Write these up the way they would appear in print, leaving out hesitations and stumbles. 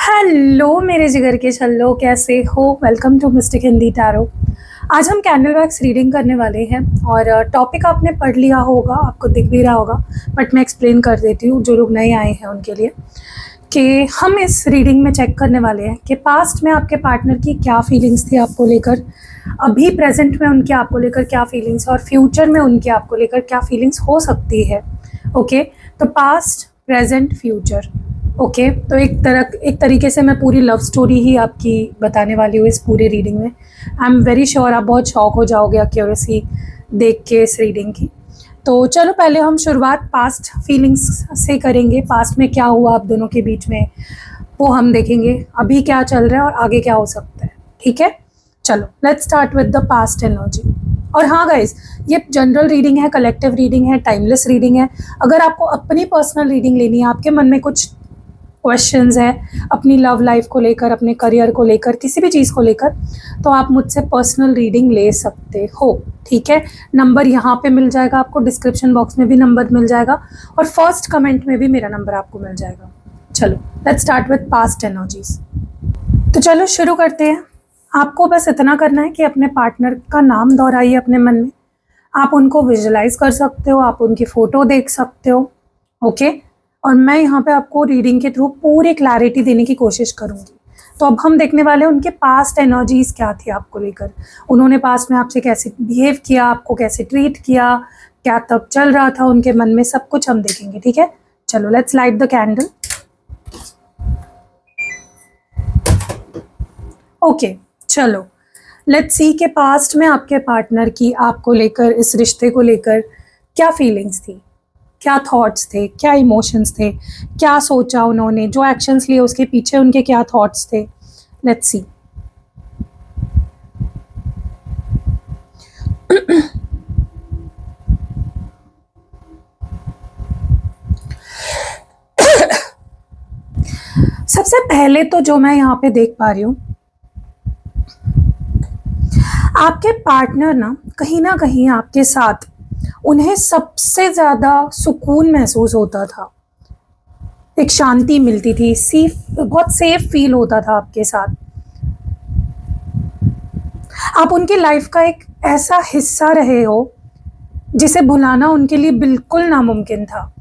Hello मेरे जिगर के छल्लो, कैसे हो? Welcome to mystic Hindi tarot. आज हम कैंडल वैक्स रीडिंग करने वाले हैं और टॉपिक आपने पढ़ लिया होगा, आपको दिख भी रहा होगा, बट मैं एक्सप्लेन कर देती हूँ जो लोग नए आए हैं उनके लिए कि हम इस रीडिंग में चेक करने वाले हैं कि पास्ट में आपके पार्टनर की क्या फीलिंग्स थी आपको लेकर, अभी प्रेजेंट में उनकी आपको लेकर क्या फीलिंग्स और फ्यूचर में उनकी आपको लेकर क्या फीलिंग्स हो सकती है। ओके, तो पास्ट, प्रेजेंट, फ्यूचर। ओके, तो एक तरीके से मैं पूरी लव स्टोरी ही आपकी बताने वाली हूँ इस पूरे रीडिंग में। आई एम वेरी श्योर आप बहुत शॉक हो जाओगे एक्यूरेसी देख के इस रीडिंग की। तो चलो पहले हम शुरुआत पास्ट फीलिंग्स से करेंगे। पास्ट में क्या हुआ आप दोनों के बीच में वो हम देखेंगे, अभी क्या चल रहा है और आगे क्या हो सकता है। ठीक है, चलो let's start with the past energy. और हाँ गाइज, ये जनरल रीडिंग है, कलेक्टिव रीडिंग है, टाइमलेस रीडिंग है। अगर आपको अपनी पर्सनल रीडिंग लेनी है, आपके मन में कुछ क्वेश्चंस है अपनी लव लाइफ को लेकर, अपने करियर को लेकर, किसी भी चीज़ को लेकर, तो आप मुझसे पर्सनल रीडिंग ले सकते हो। ठीक है, नंबर यहाँ पे मिल जाएगा आपको, डिस्क्रिप्शन बॉक्स में भी नंबर मिल जाएगा और फर्स्ट कमेंट में भी मेरा नंबर आपको मिल जाएगा। चलो let's start with past energies. तो चलो शुरू करते हैं। आपको बस इतना करना है कि अपने पार्टनर का नाम दोहराइए अपने मन में। आप उनको विजुलाइज कर सकते हो, आप उनकी फ़ोटो देख सकते हो। ओके, और मैं यहाँ पे आपको रीडिंग के थ्रू पूरी क्लैरिटी देने की कोशिश करूँगी। तो अब हम देखने वाले हैं उनके पास्ट एनर्जीज क्या थी आपको लेकर, उन्होंने पास्ट में आपसे कैसे बिहेव किया, आपको कैसे ट्रीट किया, क्या तब चल रहा था उनके मन में, सब कुछ हम देखेंगे। ठीक है, चलो let's light the candle. Okay, चलो लेट्स सी के पास्ट में आपके पार्टनर की आपको लेकर, इस रिश्ते को लेकर क्या फीलिंग्स थी, क्या थॉट्स थे, क्या इमोशंस थे, क्या सोचा उन्होंने, जो एक्शंस लिए उसके पीछे उनके क्या थॉट्स थे। Let's see. सबसे पहले तो जो मैं यहाँ पे देख पा रही हूँ, आपके पार्टनर ना कहीं आपके साथ, उन्हें सबसे ज़्यादा सुकून महसूस होता था, एक शांति मिलती थी, बहुत सेफ फील होता था आपके साथ। आप उनकी लाइफ का एक ऐसा हिस्सा रहे हो जिसे भुलाना उनके लिए बिल्कुल नामुमकिन था।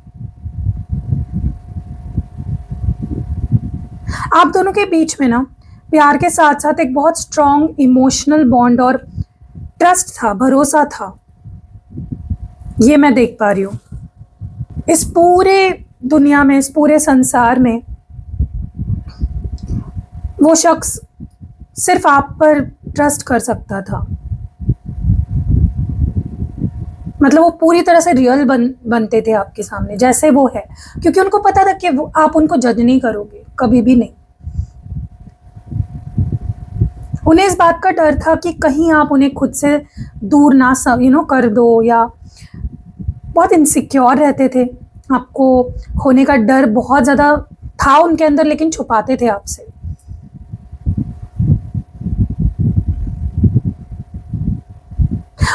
आप दोनों के बीच में प्यार के साथ साथ एक बहुत स्ट्रॉन्ग इमोशनल बॉन्ड और ट्रस्ट था, भरोसा था, ये मैं देख पा रही हूँ। इस पूरे दुनिया में, इस पूरे संसार में वो शख्स सिर्फ आप पर ट्रस्ट कर सकता था। मतलब वो पूरी तरह से रियल बनते थे आपके सामने जैसे वो है, क्योंकि उनको पता था कि आप उनको जज नहीं करोगे, कभी भी नहीं। उन्हें इस बात का डर था कि कहीं आप उन्हें खुद से दूर ना कर दो, या बहुत इनसिक्योर रहते थे, आपको खोने का डर बहुत ज़्यादा था उनके अंदर, लेकिन छुपाते थे आपसे।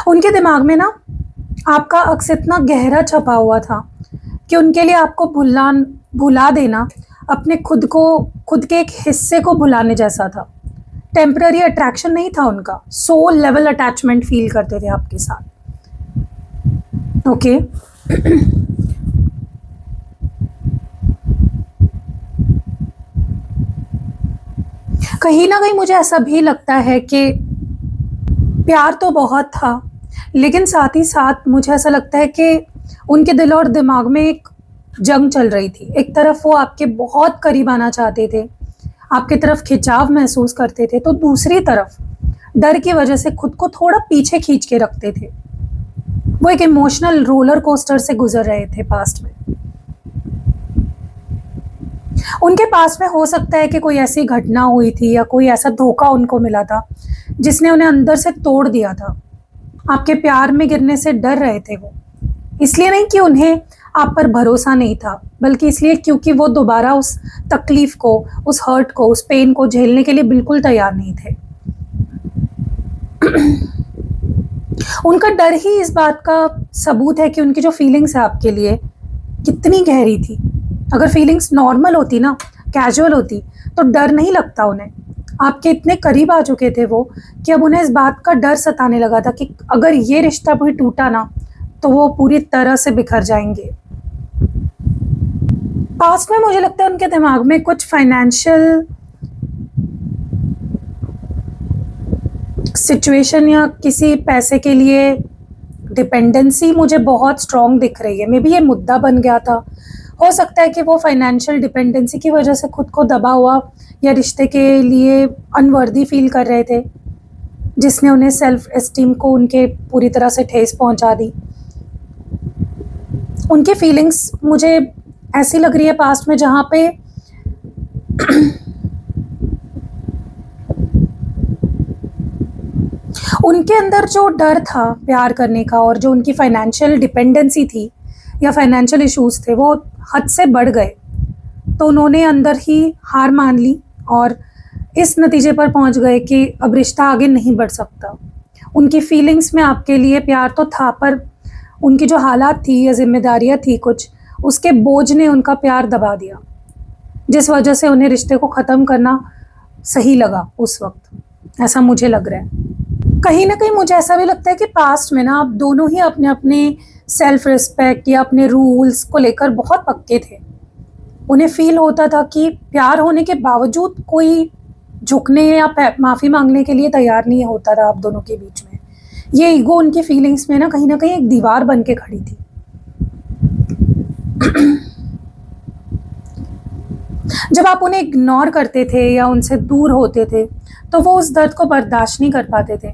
उनके दिमाग में आपका अक्स इतना गहरा छपा हुआ था कि उनके लिए आपको भुला देना अपने खुद के एक हिस्से को भुलाने जैसा था। टेम्पररी अट्रैक्शन नहीं था उनका, सोल लेवल अटैचमेंट फील करते थे आपके साथ। ओके, कहीं ना कहीं मुझे ऐसा भी लगता है कि प्यार तो बहुत था, लेकिन साथ ही साथ मुझे ऐसा लगता है कि उनके दिल और दिमाग में एक जंग चल रही थी। एक तरफ वो आपके बहुत करीब आना चाहते थे, आपकी तरफ खिंचाव महसूस करते थे, तो दूसरी तरफ डर की वजह से खुद को थोड़ा पीछे खींच के रखते थे। वो एक इमोशनल रोलर कोस्टर से गुजर रहे थे पास्ट में। उनके पास में हो सकता है कि कोई ऐसी घटना हुई थी या कोई ऐसा धोखा उनको मिला था जिसने उन्हें अंदर से तोड़ दिया था। आपके प्यार में गिरने से डर रहे थे वो, इसलिए नहीं कि उन्हें आप पर भरोसा नहीं था, बल्कि इसलिए क्योंकि वो दोबारा उस तकलीफ को, उस हर्ट को, उस पेन को झेलने के लिए बिल्कुल तैयार नहीं थे। उनका डर ही इस बात का सबूत है कि उनकी जो फीलिंग्स है आपके लिए कितनी गहरी थी। अगर फीलिंग्स नॉर्मल होती कैजुअल होती तो डर नहीं लगता उन्हें। आपके इतने करीब आ चुके थे वो कि अब उन्हें इस बात का डर सताने लगा था कि अगर ये रिश्ता भी टूटा ना तो वो पूरी तरह से बिखर जाएंगे। पास्ट में मुझे लगता है उनके दिमाग में कुछ फाइनेंशियल सिचुएशन या किसी पैसे के लिए डिपेंडेंसी मुझे बहुत स्ट्रॉन्ग दिख रही है। मे बी ये मुद्दा बन गया था। हो सकता है कि वो फाइनेंशियल डिपेंडेंसी की वजह से खुद को दबा हुआ या रिश्ते के लिए अनवर्दी फील कर रहे थे, जिसने उन्हें सेल्फ एस्टीम को उनके पूरी तरह से ठेस पहुंचा दी। उनकी फीलिंग्स मुझे ऐसी लग रही है पास्ट में जहाँ पे उनके अंदर जो डर था प्यार करने का और जो उनकी फाइनेंशियल डिपेंडेंसी थी या फाइनेंशियल इश्यूज थे वो हद से बढ़ गए। तो उन्होंने अंदर ही हार मान ली और इस नतीजे पर पहुंच गए कि अब रिश्ता आगे नहीं बढ़ सकता। उनकी फीलिंग्स में आपके लिए प्यार तो था, पर उनकी जो हालात थी या जिम्मेदारियां थी कुछ, उसके बोझ ने उनका प्यार दबा दिया, जिस वजह से उन्हें रिश्ते को ख़त्म करना सही लगा उस वक्त। ऐसा मुझे लग रहा है। कहीं ना कहीं मुझे ऐसा भी लगता है कि पास्ट में ना आप दोनों ही अपने अपने सेल्फ रिस्पेक्ट या अपने रूल्स को लेकर बहुत पक्के थे। उन्हें फील होता था कि प्यार होने के बावजूद कोई झुकने या माफ़ी मांगने के लिए तैयार नहीं होता था आप दोनों के बीच में। ये ईगो उनकी फीलिंग्स में ना कहीं एक दीवार बन के खड़ी थी। जब आप उन्हें इग्नोर करते थे या उनसे दूर होते थे तो वो उस दर्द को बर्दाश्त नहीं कर पाते थे।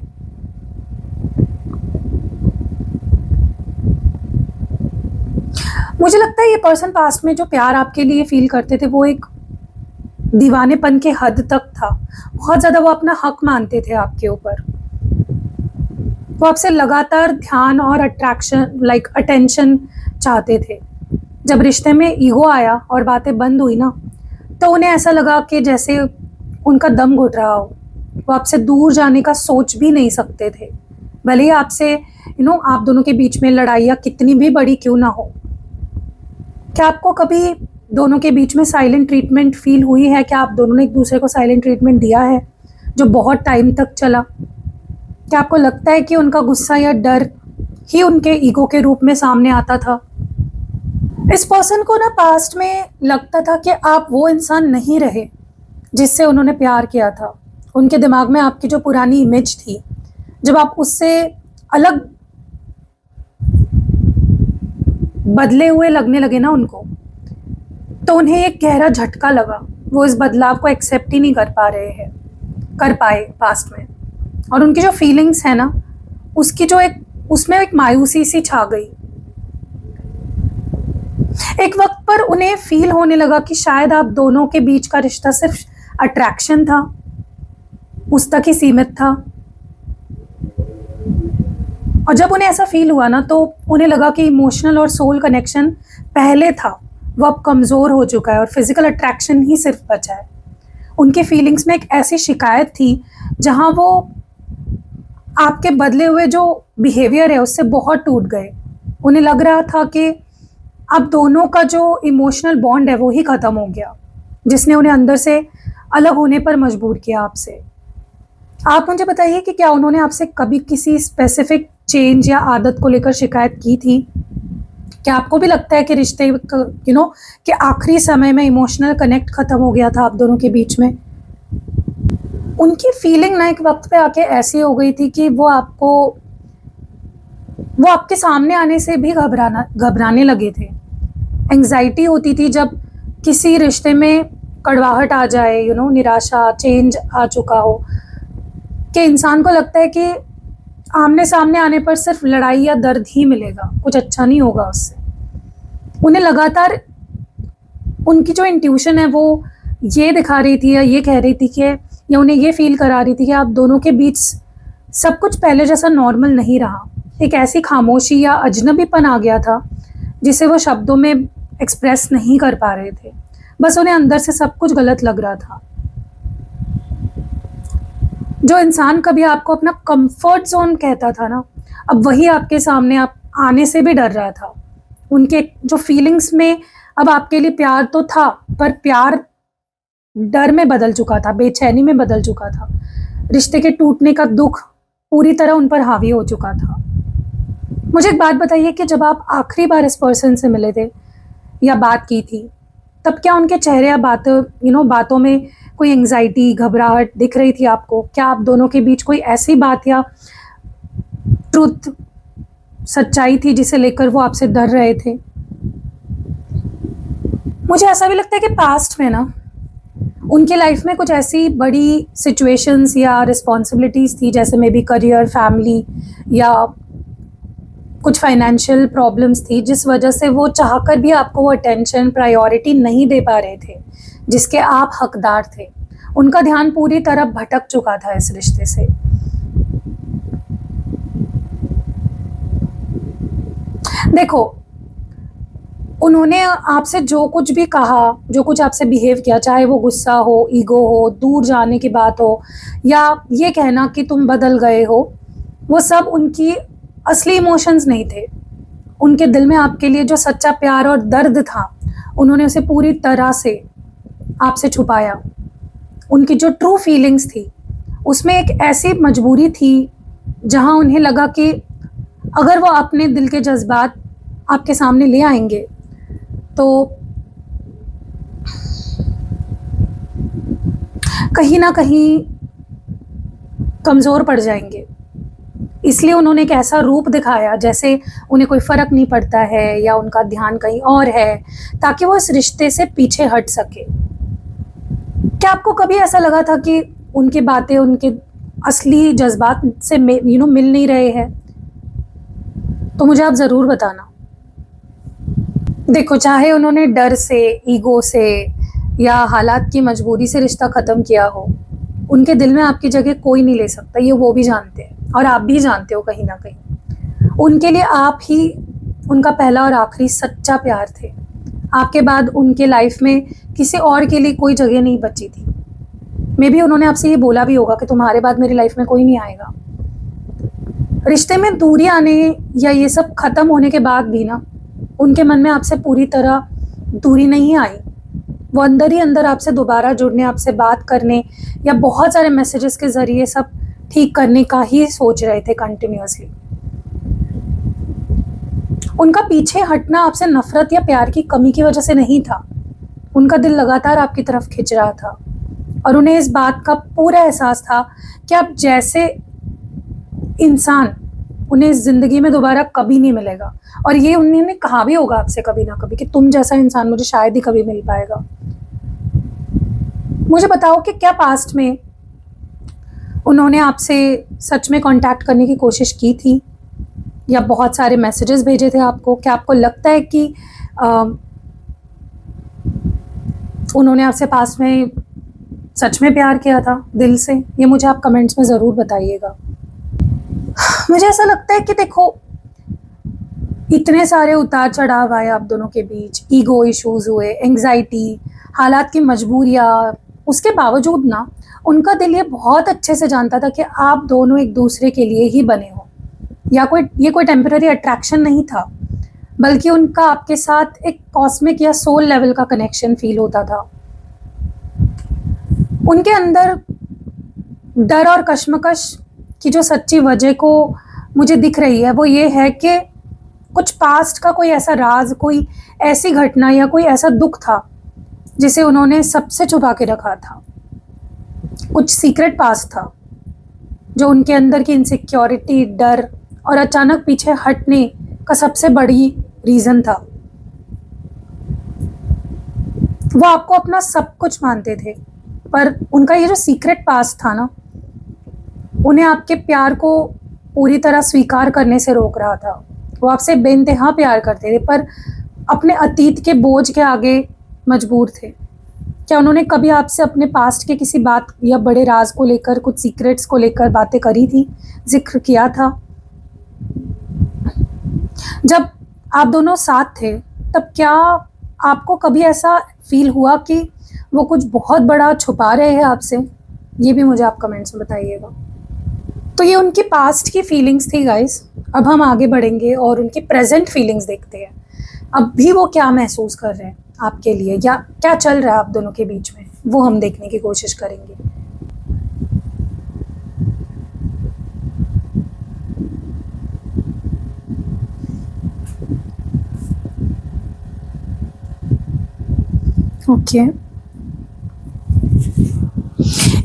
मुझे लगता है ये पर्सन पास्ट में जो प्यार आपके लिए फील करते थे वो एक दीवानेपन के हद तक था। बहुत ज़्यादा वो अपना हक मानते थे आपके ऊपर। वो आपसे लगातार ध्यान और अट्रैक्शन अटेंशन चाहते थे। जब रिश्ते में ईगो आया और बातें बंद हुई ना तो उन्हें ऐसा लगा कि जैसे उनका दम घुट रहा हो। वो आपसे दूर जाने का सोच भी नहीं सकते थे, भले ही आपसे आप दोनों के बीच में लड़ाइयाँ कितनी भी बड़ी क्यों ना हो। क्या आपको कभी दोनों के बीच में साइलेंट ट्रीटमेंट फील हुई है? क्या आप दोनों ने एक दूसरे को साइलेंट ट्रीटमेंट दिया है जो बहुत टाइम तक चला? क्या आपको लगता है कि उनका गुस्सा या डर ही उनके ईगो के रूप में सामने आता था? इस पर्सन को ना पास्ट में लगता था कि आप वो इंसान नहीं रहे जिससे उन्होंने प्यार किया था। उनके दिमाग में आपकी जो पुरानी इमेज थी, जब आप उससे अलग बदले हुए लगने लगे ना उनको, तो उन्हें एक गहरा झटका लगा। वो इस बदलाव को एक्सेप्ट ही नहीं कर पाए पास्ट में। और उनकी जो फीलिंग्स है ना उसकी जो उसमें एक मायूसी सी छा गई। एक वक्त पर उन्हें फील होने लगा कि शायद आप दोनों के बीच का रिश्ता सिर्फ अट्रैक्शन था, उस तक ही सीमित था। और जब उन्हें ऐसा फील हुआ ना तो उन्हें लगा कि इमोशनल और सोल कनेक्शन पहले था वो अब कमज़ोर हो चुका है और फिजिकल अट्रैक्शन ही सिर्फ बचा है। उनके फीलिंग्स में एक ऐसी शिकायत थी जहां वो आपके बदले हुए जो बिहेवियर है उससे बहुत टूट गए। उन्हें लग रहा था कि अब दोनों का जो इमोशनल बॉन्ड है वो ही ख़त्म हो गया, जिसने उन्हें अंदर से अलग होने पर मजबूर किया आपसे। आप मुझे बताइए कि क्या उन्होंने आपसे कभी किसी स्पेसिफिक चेंज या आदत को लेकर शिकायत की थी? क्या आपको भी लगता है कि रिश्ते कि आखिरी समय में इमोशनल कनेक्ट ख़त्म हो गया था आप दोनों के बीच में? उनकी फीलिंग ना एक वक्त पे आके ऐसी हो गई थी कि वो आपके सामने आने से भी घबराने लगे थे। एंग्जाइटी होती थी जब किसी रिश्ते में कड़वाहट आ जाए, निराशा, चेंज आ चुका हो, कि इंसान को लगता है कि आमने सामने आने पर सिर्फ लड़ाई या दर्द ही मिलेगा, कुछ अच्छा नहीं होगा उससे। उन्हें लगातार उनकी जो इंट्यूशन है वो ये दिखा रही थी या ये कह रही थी कि या उन्हें ये फील करा रही थी कि आप दोनों के बीच सब कुछ पहले जैसा नॉर्मल नहीं रहा। एक ऐसी खामोशी या अजनबीपन आ गया था जिसे वो शब्दों में एक्सप्रेस नहीं कर पा रहे थे। बस उन्हें अंदर से सब कुछ गलत लग रहा था। जो इंसान कभी आपको अपना कंफर्ट जोन कहता था ना, अब वही आपके सामने आप आने से भी डर रहा था। उनके जो फीलिंग्स में अब आपके लिए प्यार तो था, पर प्यार डर में बदल चुका था, बेचैनी में बदल चुका था। रिश्ते के टूटने का दुख पूरी तरह उन पर हावी हो चुका था। मुझे एक बात बताइए कि जब आप आखिरी बार इस पर्सन से मिले थे या बात की थी, तब क्या उनके चेहरे या बातों में कोई एंग्जाइटी, घबराहट दिख रही थी आपको? क्या आप दोनों के बीच कोई ऐसी बात या ट्रुथ, सच्चाई थी जिसे लेकर वो आपसे डर रहे थे? मुझे ऐसा भी लगता है कि पास्ट में ना उनके लाइफ में कुछ ऐसी बड़ी सिचुएशंस या रिस्पॉन्सिबिलिटीज़ थी, जैसे मे बी करियर, फैमिली या कुछ फाइनेंशियल प्रॉब्लम्स थी, जिस वजह से वो चाहकर भी आपको वो अटेंशन, प्रायोरिटी नहीं दे पा रहे थे जिसके आप हकदार थे। उनका ध्यान पूरी तरह भटक चुका था इस रिश्ते से। देखो, उन्होंने आपसे जो कुछ भी कहा, जो कुछ आपसे बिहेव किया, चाहे वो गुस्सा हो, ईगो हो, दूर जाने की बात हो या ये कहना कि तुम बदल गए हो, वो सब उनकी असली इमोशंस नहीं थे। उनके दिल में आपके लिए जो सच्चा प्यार और दर्द था, उन्होंने उसे पूरी तरह से आपसे छुपाया। उनकी जो ट्रू फीलिंग्स थी, उसमें एक ऐसी मजबूरी थी जहां उन्हें लगा कि अगर वो अपने दिल के जज्बात आपके सामने ले आएंगे तो कहीं ना कहीं कमज़ोर पड़ जाएंगे। इसलिए उन्होंने एक ऐसा रूप दिखाया जैसे उन्हें कोई फ़र्क नहीं पड़ता है या उनका ध्यान कहीं और है, ताकि वो इस रिश्ते से पीछे हट सके। क्या आपको कभी ऐसा लगा था कि उनकी बातें उनके असली जज्बात से मिल नहीं रहे हैं? तो मुझे आप ज़रूर बताना। देखो, चाहे उन्होंने डर से, ईगो से या हालात की मजबूरी से रिश्ता ख़त्म किया हो, उनके दिल में आपकी जगह कोई नहीं ले सकता, ये वो भी जानते हैं और आप भी जानते हो कहीं ना कहीं। उनके लिए आप ही उनका पहला और आखिरी सच्चा प्यार थे। आपके बाद उनके लाइफ में किसी और के लिए कोई जगह नहीं बची थी। मे बी उन्होंने आपसे ये बोला भी होगा कि तुम्हारे बाद मेरी लाइफ में कोई नहीं आएगा। रिश्ते में दूरी आने या ये सब ख़त्म होने के बाद भी ना उनके मन में आपसे पूरी तरह दूरी नहीं आई। वो अंदर ही अंदर आपसे दोबारा जुड़ने, आपसे बात करने या बहुत सारे मैसेजेस के ज़रिए सब ठीक करने का ही सोच रहे थे कंटिन्यूअसली। उनका पीछे हटना आपसे नफरत या प्यार की कमी की वजह से नहीं था। उनका दिल लगातार आपकी तरफ खिंच रहा था और उन्हें इस बात का पूरा एहसास था कि आप जैसे इंसान उन्हें इस ज़िंदगी में दोबारा कभी नहीं मिलेगा। और ये उन्होंने कहा भी होगा आपसे कभी ना कभी कि तुम जैसा इंसान मुझे शायद ही कभी मिल पाएगा। मुझे बताओ कि क्या पास्ट में उन्होंने आपसे सच में कांटेक्ट करने की कोशिश की थी या बहुत सारे मैसेजेस भेजे थे आपको? क्या आपको लगता है कि उन्होंने आपसे पास्ट में सच में प्यार किया था दिल से? ये मुझे आप कमेंट्स में ज़रूर बताइएगा। मुझे ऐसा लगता है कि देखो, इतने सारे उतार चढ़ाव आए आप दोनों के बीच, ईगो इश्यूज हुए, एंग्जाइटी, हालात की मजबूरियाँ, उसके बावजूद ना उनका दिल ये बहुत अच्छे से जानता था कि आप दोनों एक दूसरे के लिए ही बने हो, या ये कोई टेम्पररी अट्रैक्शन नहीं था, बल्कि उनका आपके साथ एक कॉस्मिक या सोल लेवल का कनेक्शन फील होता था। उनके अंदर डर और कश्मकश की जो सच्ची वजह को मुझे दिख रही है वो ये है कि कुछ पास्ट का कोई ऐसा राज, कोई ऐसी घटना या कोई ऐसा दुख था जिसे उन्होंने सबसे छुपा के रखा था। कुछ सीक्रेट पास्ट था जो उनके अंदर की इनसिक्योरिटी, डर और अचानक पीछे हटने का सबसे बड़ी रीज़न था। वो आपको अपना सब कुछ मानते थे, पर उनका ये जो सीक्रेट पास्ट था ना, उन्हें आपके प्यार को पूरी तरह स्वीकार करने से रोक रहा था। वो आपसे बेइंतहा प्यार करते थे, पर अपने अतीत के बोझ के आगे मजबूर थे। क्या उन्होंने कभी आपसे अपने पास्ट के किसी बात या बड़े राज को लेकर, कुछ सीक्रेट्स को लेकर बातें करी थी, जिक्र किया था? जब आप दोनों साथ थे तब क्या आपको कभी ऐसा फील हुआ कि वो कुछ बहुत बड़ा छुपा रहे हैं आपसे? ये भी मुझे आप कमेंट्स में बताइएगा। तो ये उनकी पास्ट की फीलिंग्स थी गाइस। अब हम आगे बढ़ेंगे और उनकी प्रेजेंट फीलिंग्स देखते हैं। अब भी वो क्या महसूस कर रहे हैं। आपके लिए, या क्या चल रहा है आप दोनों के बीच में, वो हम देखने की कोशिश करेंगे। ओके,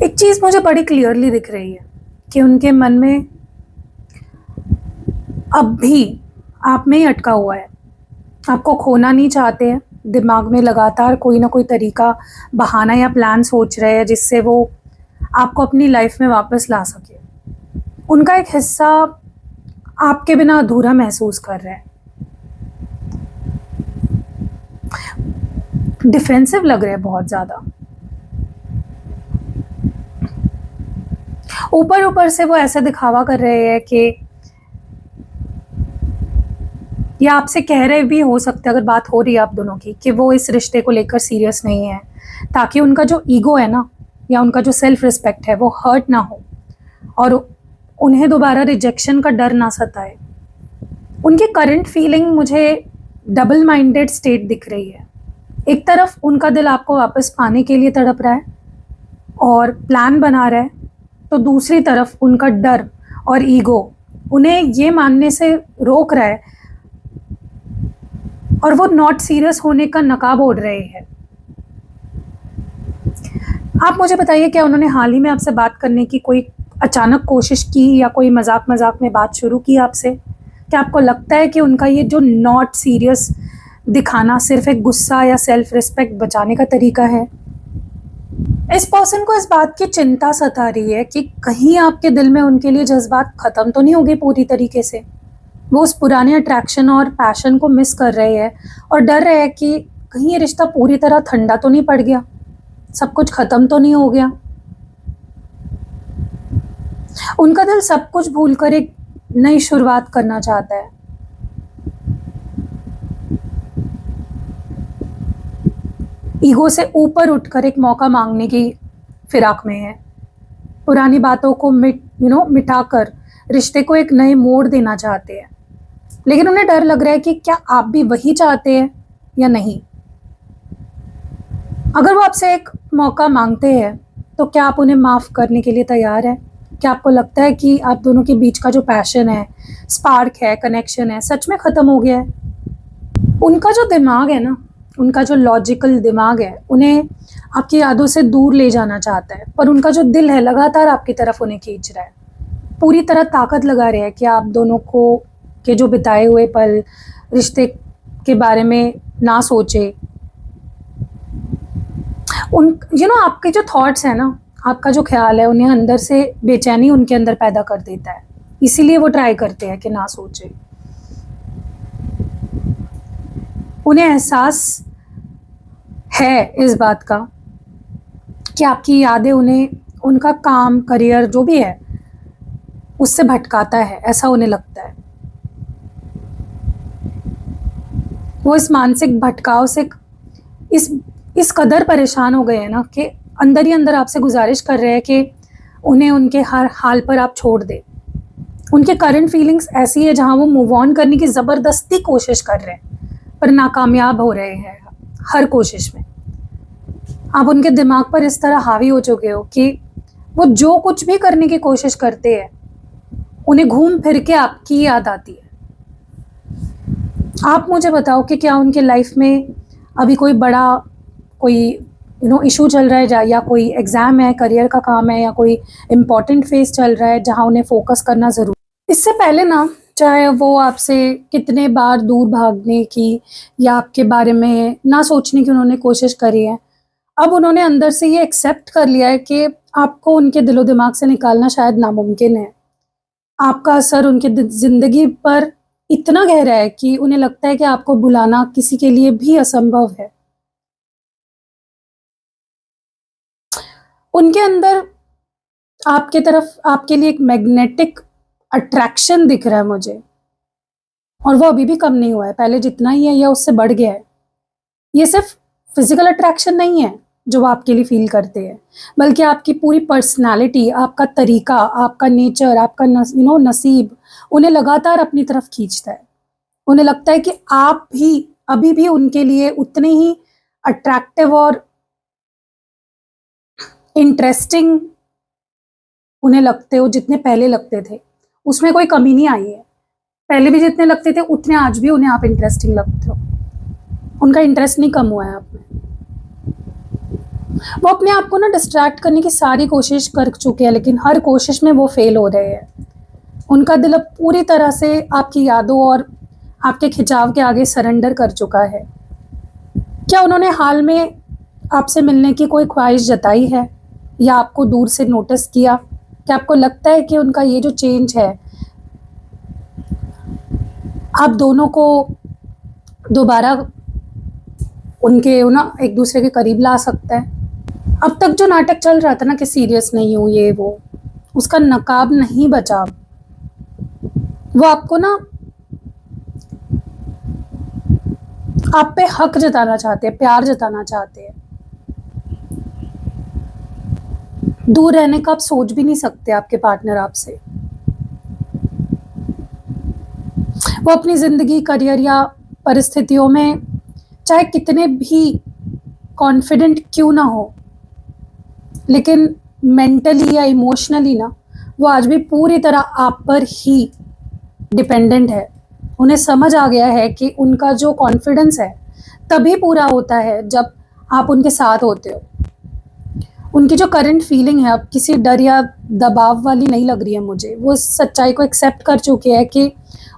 एक चीज मुझे बड़ी क्लियरली दिख रही है कि उनके मन में अब भी आप में ही अटका हुआ है, आपको खोना नहीं चाहते हैं, दिमाग में लगातार कोई ना कोई तरीका, बहाना या प्लान सोच रहे हैं जिससे वो आपको अपनी लाइफ में वापस ला सके। उनका एक हिस्सा आपके बिना अधूरा महसूस कर रहा है, डिफेंसिव लग रहे हैं बहुत ज़्यादा। ऊपर ऊपर से वो ऐसे दिखावा कर रहे हैं कि, या आपसे कह रहे भी हो सकते अगर बात हो रही है आप दोनों की, कि वो इस रिश्ते को लेकर सीरियस नहीं है, ताकि उनका जो ईगो है ना, या उनका जो सेल्फ रिस्पेक्ट है, वो हर्ट ना हो और उन्हें दोबारा रिजेक्शन का डर ना सताए। उनकी करंट फीलिंग मुझे डबल माइंडेड स्टेट दिख रही है। एक तरफ उनका दिल आपको वापस पाने के लिए तड़प रहा है और प्लान बना रहा है, तो दूसरी तरफ उनका डर और ईगो उन्हें ये मानने से रोक रहा है और वो नॉट सीरियस होने का नकाब ओढ़ रहे हैं। आप मुझे बताइए, क्या उन्होंने हाल ही में आपसे बात करने की कोई अचानक कोशिश की, या कोई मजाक मजाक में बात शुरू की आपसे? क्या आपको लगता है कि उनका ये जो नॉट सीरियस दिखाना सिर्फ एक गुस्सा या सेल्फ रिस्पेक्ट बचाने का तरीका है? इस पर्सन को इस बात की चिंता सता रही है कि कहीं आपके दिल में उनके लिए जज्बात खत्म तो नहीं हो गए पूरी तरीके से। वो उस पुराने अट्रैक्शन और पैशन को मिस कर रहे हैं और डर रहे हैं कि कहीं ये रिश्ता पूरी तरह ठंडा तो नहीं पड़ गया, सब कुछ खत्म तो नहीं हो गया। उनका दिल सब कुछ भूलकर एक नई शुरुआत करना चाहता है। ईगो से ऊपर उठकर एक मौका मांगने की फिराक में है। पुरानी बातों को मिटाकर रिश्ते को एक नए मोड़ देना चाहते हैं, लेकिन उन्हें डर लग रहा है कि क्या आप भी वही चाहते हैं या नहीं। अगर वो आपसे एक मौका मांगते हैं तो क्या आप उन्हें माफ़ करने के लिए तैयार हैं? क्या आपको लगता है कि आप दोनों के बीच का जो पैशन है, स्पार्क है, कनेक्शन है, सच में ख़त्म हो गया है? उनका जो दिमाग है ना, उनका जो लॉजिकल दिमाग है, उन्हें आपकी यादों से दूर ले जाना चाहता है, पर उनका जो दिल है लगातार आपकी तरफ उन्हें खींच रहा है। पूरी तरह ताकत लगा रहे हैं कि आप दोनों को के जो बिताए हुए पल, रिश्ते के बारे में ना सोचे। आपके जो थॉट्स हैं ना, आपका जो ख्याल है, उन्हें अंदर से बेचैनी उनके अंदर पैदा कर देता है, इसीलिए वो ट्राई करते हैं कि ना सोचे। उन्हें एहसास है इस बात का कि आपकी यादें उन्हें उनका काम, करियर जो भी है उससे भटकाता है, ऐसा उन्हें लगता है। वो इस मानसिक भटकाव से इस कदर परेशान हो गए हैं ना कि अंदर ही अंदर आपसे गुजारिश कर रहे हैं कि उन्हें उनके हर हाल पर आप छोड़ दें। उनके करंट फीलिंग्स ऐसी है जहां वो मूव ऑन करने की ज़बरदस्ती कोशिश कर रहे हैं, पर नाकामयाब हो रहे हैं हर कोशिश में। आप उनके दिमाग पर इस तरह हावी हो चुके हो कि वो जो कुछ भी करने की कोशिश करते हैं, उन्हें घूम फिर के आपकी याद आती है। आप मुझे बताओ कि क्या उनके लाइफ में अभी कोई बड़ा इशू चल रहा है, या कोई एग्ज़ाम है, करियर का काम है, या कोई इम्पॉर्टेंट फेज चल रहा है जहां उन्हें फोकस करना ज़रूरी। इससे पहले ना, चाहे वो आपसे कितने बार दूर भागने की या आपके बारे में ना सोचने की उन्होंने कोशिश करी है, अब उन्होंने अंदर से ये एक्सेप्ट कर लिया है कि आपको उनके दिलो दिमाग से निकालना शायद नामुमकिन है। आपका असर उनकी ज़िंदगी पर इतना गहरा है कि उन्हें लगता है कि आपको बुलाना किसी के लिए भी असंभव है। उनके अंदर आपके तरफ, आपके लिए एक मैग्नेटिक अट्रैक्शन दिख रहा है मुझे, और वो अभी भी कम नहीं हुआ है। पहले जितना ही है या उससे बढ़ गया है। ये सिर्फ फिजिकल अट्रैक्शन नहीं है जो वो आपके लिए फील करते हैं, बल्कि आपकी पूरी पर्सनालिटी, आपका तरीका, आपका नेचर, आपका नसीब उन्हें लगातार अपनी तरफ खींचता है। उन्हें लगता है कि आप भी अभी भी उनके लिए उतने ही अट्रैक्टिव और इंटरेस्टिंग उन्हें लगते हो जितने पहले लगते थे, उसमें कोई कमी नहीं आई है। पहले भी जितने लगते थे उतने आज भी उन्हें आप इंटरेस्टिंग लगते हो। उनका इंटरेस्ट नहीं कम हुआ है आप में। वो अपने आप को ना डिस्ट्रैक्ट करने की सारी कोशिश कर चुके हैं, लेकिन हर कोशिश में वो फेल हो रहे हैं। उनका दिल अब पूरी तरह से आपकी यादों और आपके खिंचाव के आगे सरेंडर कर चुका है। क्या उन्होंने हाल में आपसे मिलने की कोई ख्वाहिश जताई है या आपको दूर से नोटिस किया? क्या आपको लगता है कि उनका ये जो चेंज है आप दोनों को दोबारा उनके ना एक दूसरे के करीब ला सकता है? अब तक जो नाटक चल रहा था ना कि सीरियस नहीं हूँ ये वो, उसका नकाब नहीं बचा। वो आपको ना आप पे हक जताना चाहते हैं, प्यार जताना चाहते हैं। दूर रहने का आप सोच भी नहीं सकते आपके पार्टनर आपसे। वो अपनी जिंदगी, करियर या परिस्थितियों में चाहे कितने भी कॉन्फिडेंट क्यों ना हो, लेकिन मेंटली या इमोशनली ना वो आज भी पूरी तरह आप पर ही डिपेंडेंट है। उन्हें समझ आ गया है कि उनका जो कॉन्फिडेंस है तभी पूरा होता है जब आप उनके साथ होते हो। उनकी जो करंट फीलिंग है अब किसी डर या दबाव वाली नहीं लग रही है मुझे। वो इस सच्चाई को एक्सेप्ट कर चुके हैं कि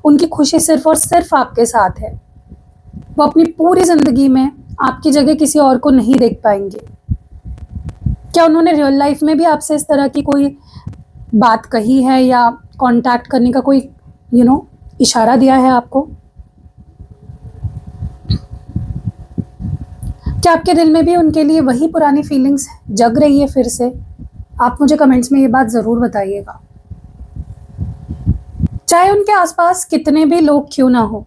उनकी खुशी सिर्फ और सिर्फ आपके साथ है। वो अपनी पूरी ज़िंदगी में आपकी जगह किसी और को नहीं देख पाएंगे। क्या उन्होंने रियल लाइफ में भी आपसे इस तरह की कोई बात कही है या कांटेक्ट करने का कोई इशारा दिया है आपको? क्या आपके दिल में भी उनके लिए वही पुरानी फीलिंग्स जग रही है फिर से? आप मुझे कमेंट्स में ये बात ज़रूर बताइएगा। चाहे उनके आसपास कितने भी लोग क्यों ना हो,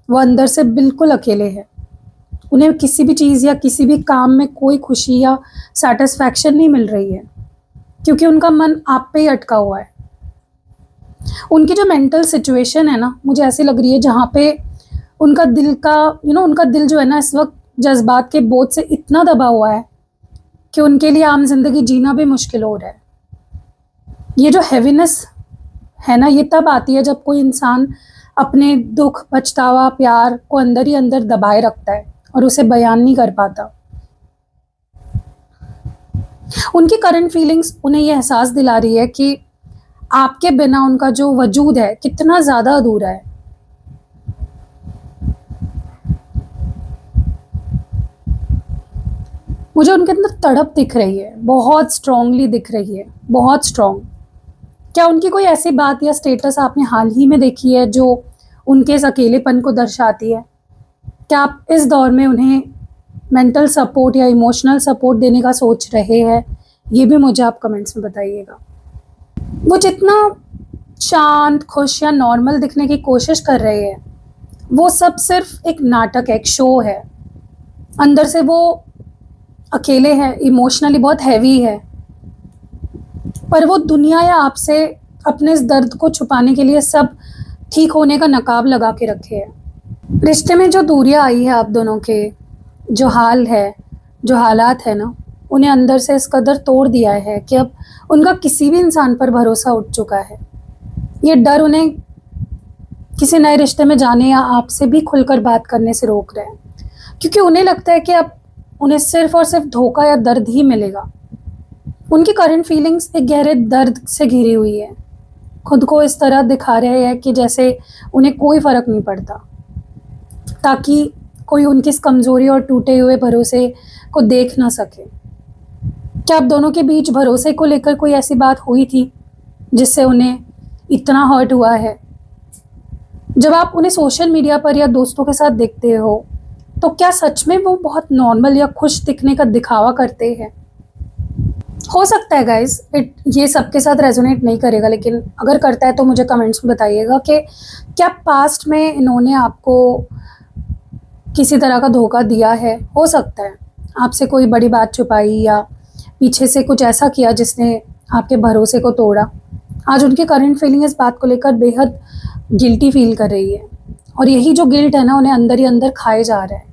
वो अंदर से बिल्कुल अकेले हैं। उन्हें किसी भी चीज़ या किसी भी काम में कोई खुशी या सेटिस्फैक्शन नहीं मिल रही है, क्योंकि उनका मन आप पे ही अटका हुआ है। उनकी जो मेंटल सिचुएशन है ना, मुझे ऐसी लग रही है जहाँ पे उनका दिल का उनका दिल जो है ना इस वक्त जज्बात के बोझ से इतना दबा हुआ है कि उनके लिए आम जिंदगी जीना भी मुश्किल हो रहा है। ये जो हैवीनेस है ना, ये तब आती है जब कोई इंसान अपने दुख, पछतावा, प्यार को अंदर ही अंदर दबाए रखता है और उसे बयान नहीं कर पाता। उनकी करंट फीलिंग्स उन्हें यह एहसास दिला रही है कि आपके बिना उनका जो वजूद है कितना ज़्यादा अधूरा है। मुझे उनके अंदर तड़प दिख रही है, बहुत स्ट्रांगली दिख रही है, बहुत स्ट्रांग। क्या उनकी कोई ऐसी बात या स्टेटस आपने हाल ही में देखी है जो उनके इस अकेलेपन को दर्शाती है? क्या आप इस दौर में उन्हें मेंटल सपोर्ट या इमोशनल सपोर्ट देने का सोच रहे हैं? ये भी मुझे आप कमेंट्स में बताइएगा। वो जितना शांत, खुश या नॉर्मल दिखने की कोशिश कर रहे हैं, वो सब सिर्फ एक नाटक है, एक शो है। अंदर से वो अकेले हैं, इमोशनली बहुत हैवी है, पर वो दुनिया या आपसे अपने इस दर्द को छुपाने के लिए सब ठीक होने का नकाब लगा के रखे है। रिश्ते में जो दूरियां आई है आप दोनों के, जो हाल है, जो हालात है ना, उन्हें अंदर से इस कदर तोड़ दिया है कि अब उनका किसी भी इंसान पर भरोसा उठ चुका है। ये डर उन्हें किसी नए रिश्ते में जाने या आपसे भी खुलकर बात करने से रोक रहे हैं, क्योंकि उन्हें लगता है कि अब उन्हें सिर्फ और सिर्फ धोखा या दर्द ही मिलेगा। उनकी करंट फीलिंग्स एक गहरे दर्द से घिरी हुई है। खुद को इस तरह दिखा रहे हैं कि जैसे उन्हें कोई फ़र्क नहीं पड़ता, ताकि कोई उनकी इस कमज़ोरी और टूटे हुए भरोसे को देख ना सके। क्या आप दोनों के बीच भरोसे को लेकर कोई ऐसी बात हुई थी जिससे उन्हें इतना हर्ट हुआ है? जब आप उन्हें सोशल मीडिया पर या दोस्तों के साथ देखते हो, तो क्या सच में वो बहुत नॉर्मल या खुश दिखने का दिखावा करते हैं? हो सकता है गाइस ये सबके साथ रेजोनेट नहीं करेगा, लेकिन अगर करता है तो मुझे कमेंट्स में बताइएगा कि क्या पास्ट में इन्होंने आपको किसी तरह का धोखा दिया है? हो सकता है आपसे कोई बड़ी बात छुपाई या पीछे से कुछ ऐसा किया जिसने आपके भरोसे को तोड़ा। आज उनकी करंट फीलिंग इस बात को लेकर बेहद गिल्टी फील कर रही है, और यही जो गिल्ट है ना उन्हें अंदर ही अंदर खाए जा रहा है।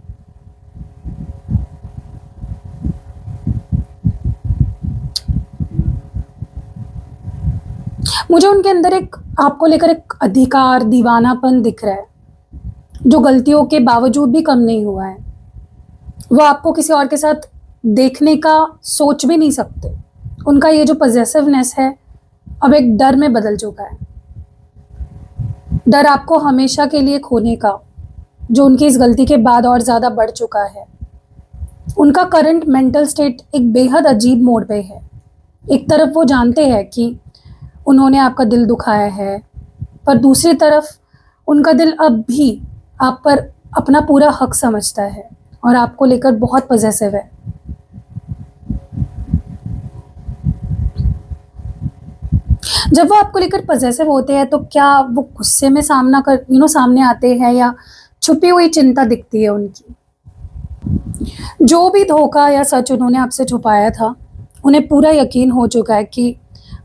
मुझे उनके अंदर एक आपको लेकर एक अधिकार दीवानापन दिख रहा है, जो गलतियों के बावजूद भी कम नहीं हुआ है। वो आपको किसी और के साथ देखने का सोच भी नहीं सकते। उनका ये जो पॉसेसिवनेस है अब एक डर में बदल चुका है, डर आपको हमेशा के लिए खोने का, जो उनकी इस गलती के बाद और ज़्यादा बढ़ चुका है। उनका करंट मेंटल स्टेट एक बेहद अजीब मोड़ पे है। एक तरफ वो जानते हैं कि उन्होंने आपका दिल दुखाया है, पर दूसरी तरफ उनका दिल अब भी आप पर अपना पूरा हक समझता है और आपको लेकर बहुत पॉसेसिव है। जब वो आपको लेकर पॉसेसिव होते हैं तो क्या वो गुस्से में सामने आते हैं, या छुपी हुई चिंता दिखती है उनकी? जो भी धोखा या सच उन्होंने आपसे छुपाया था, उन्हें पूरा यकीन हो चुका है कि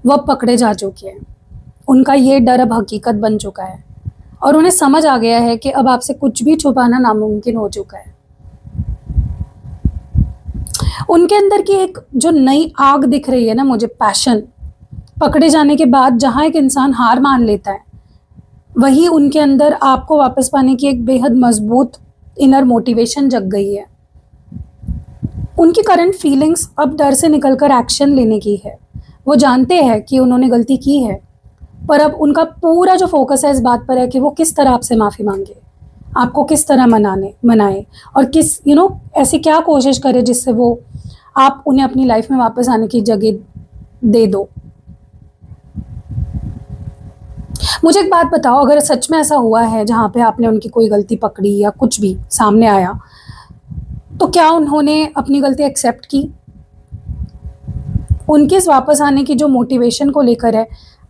वह पकड़े जा चुके हैं। उनका ये डर अब हकीकत बन चुका है और उन्हें समझ आ गया है कि अब आपसे कुछ भी छुपाना नामुमकिन हो चुका है। उनके अंदर की एक जो नई आग दिख रही है ना मुझे, पैशन, पकड़े जाने के बाद जहाँ एक इंसान हार मान लेता है, वही उनके अंदर आपको वापस पाने की एक बेहद मजबूत इनर मोटिवेशन जग गई है। उनकी करंट फीलिंग्स अब डर से निकलकर एक्शन लेने की है। वो जानते हैं कि उन्होंने गलती की है, पर अब उनका पूरा जो फोकस है इस बात पर है कि वो किस तरह आपसे माफ़ी मांगे, आपको किस तरह मनाए और किस ऐसी क्या कोशिश करे जिससे वो आप उन्हें अपनी लाइफ में वापस आने की जगह दे दो। मुझे एक बात बताओ, अगर सच में ऐसा हुआ है जहाँ पे आपने उनकी कोई गलती पकड़ी या कुछ भी सामने आया, तो क्या उन्होंने अपनी गलती एक्सेप्ट की? उनके इस वापस आने की जो मोटिवेशन को लेकर है,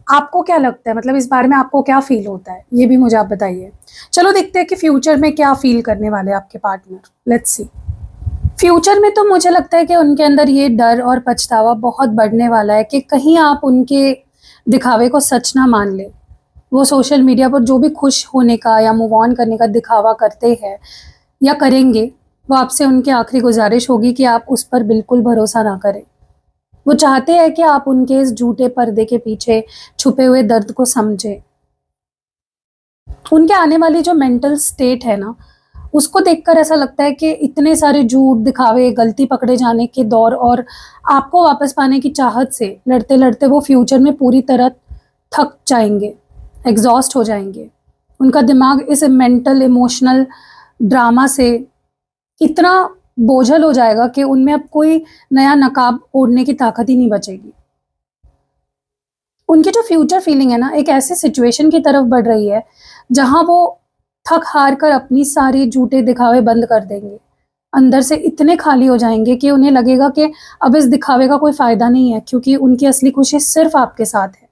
आपको क्या लगता है, मतलब इस बारे में आपको क्या फील होता है, ये भी मुझे आप बताइए। चलो देखते हैं कि फ्यूचर में क्या फील करने वाले आपके पार्टनर। Let's see. फ्यूचर में तो मुझे लगता है कि उनके अंदर ये डर और पछतावा बहुत बढ़ने वाला है कि कहीं आप उनके दिखावे को सच ना मान ले। वो सोशल मीडिया पर जो भी खुश होने का या मूव ऑन करने का दिखावा करते हैं या करेंगे, वो आपसे उनकी आखिरी गुजारिश होगी कि आप उस पर बिल्कुल भरोसा ना करें। वो चाहते हैं कि आप उनके इस झूठे पर्दे के पीछे छुपे हुए दर्द को समझें। उनके आने वाली जो मेंटल स्टेट है ना, उसको देखकर ऐसा लगता है कि इतने सारे झूठ, दिखावे, गलती पकड़े जाने के दौर और आपको वापस पाने की चाहत से लड़ते लड़ते वो फ्यूचर में पूरी तरह थक जाएंगे, एग्जॉस्ट हो जाएंगे। उनका दिमाग इस मेंटल इमोशनल ड्रामा से इतना बोझल हो जाएगा कि उनमें अब कोई नया नकाब ओढ़ने की ताकत ही नहीं बचेगी। उनकी जो फ्यूचर फीलिंग है ना, एक ऐसे सिचुएशन की तरफ बढ़ रही है जहां वो थक हार कर अपनी सारी झूठे दिखावे बंद कर देंगे। अंदर से इतने खाली हो जाएंगे कि उन्हें लगेगा कि अब इस दिखावे का कोई फायदा नहीं है, क्योंकि उनकी असली खुशी सिर्फ आपके साथ है।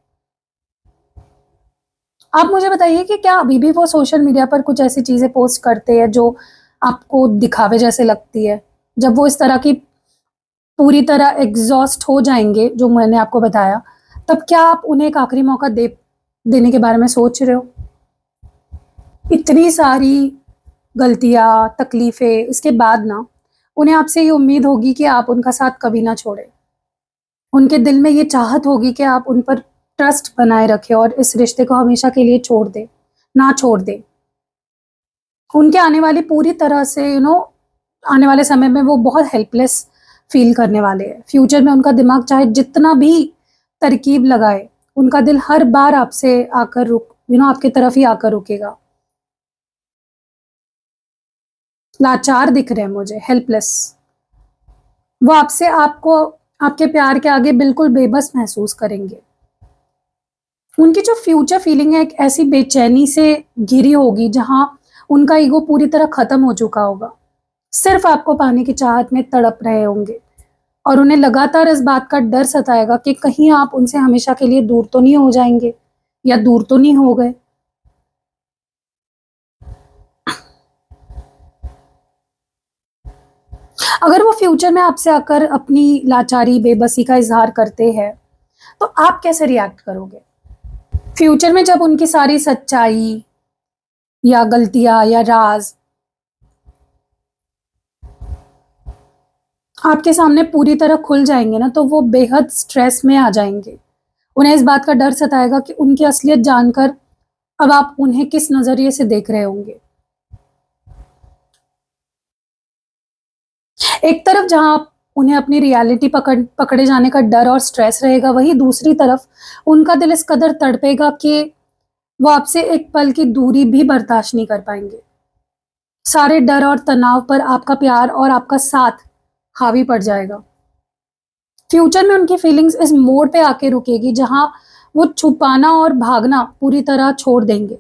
आप मुझे बताइए कि क्या अभी भी वो सोशल मीडिया पर कुछ ऐसी चीजें पोस्ट करते हैं जो आपको दिखावे जैसे लगती है? जब वो इस तरह की पूरी तरह एग्जॉस्ट हो जाएंगे जो मैंने आपको बताया, तब क्या आप उन्हें एक आखिरी मौका देने के बारे में सोच रहे हो? इतनी सारी गलतियां, तकलीफें, इसके बाद ना उन्हें आपसे ये उम्मीद होगी कि आप उनका साथ कभी ना छोड़ें। उनके दिल में ये चाहत होगी कि आप उन पर ट्रस्ट बनाए रखें और इस रिश्ते को हमेशा के लिए ना छोड़ दें। उनके आने वाली पूरी तरह से आने वाले समय में वो बहुत हेल्पलेस फील करने वाले हैं। फ्यूचर में उनका दिमाग चाहे जितना भी तरकीब लगाए, उनका दिल हर बार आपसे आकर आपके तरफ ही आकर रुकेगा। लाचार दिख रहे हैं मुझे, हेल्पलेस। वो आपको आपके प्यार के आगे बिल्कुल बेबस महसूस करेंगे। उनकी जो फ्यूचर फीलिंग है एक ऐसी बेचैनी से घिरी होगी जहां उनका ईगो पूरी तरह खत्म हो चुका होगा। सिर्फ आपको पाने की चाहत में तड़प रहे होंगे और उन्हें लगातार इस बात का डर सताएगा कि कहीं आप उनसे हमेशा के लिए दूर तो नहीं हो जाएंगे या दूर तो नहीं हो गए। अगर वो फ्यूचर में आपसे आकर अपनी लाचारी, बेबसी का इजहार करते हैं, तो आप कैसे रिएक्ट करोगे? फ्यूचर में जब उनकी सारी सच्चाई या गलतियां या राज आपके सामने पूरी तरह खुल जाएंगे ना, तो वो बेहद स्ट्रेस में आ जाएंगे। उन्हें इस बात का डर सताएगा कि उनकी असलियत जानकर अब आप उन्हें किस नजरिए से देख रहे होंगे। एक तरफ जहां आप उन्हें अपनी रियलिटी पकड़े जाने का डर और स्ट्रेस रहेगा, वहीं दूसरी तरफ उनका दिल इस कदर तड़पेगा कि वो आपसे एक पल की दूरी भी बर्दाश्त नहीं कर पाएंगे। सारे डर और तनाव पर आपका प्यार और आपका साथ हावी पड़ जाएगा। फ्यूचर में उनकी फीलिंग्स इस मोड़ पे आके रुकेगी जहां वो छुपाना और भागना पूरी तरह छोड़ देंगे।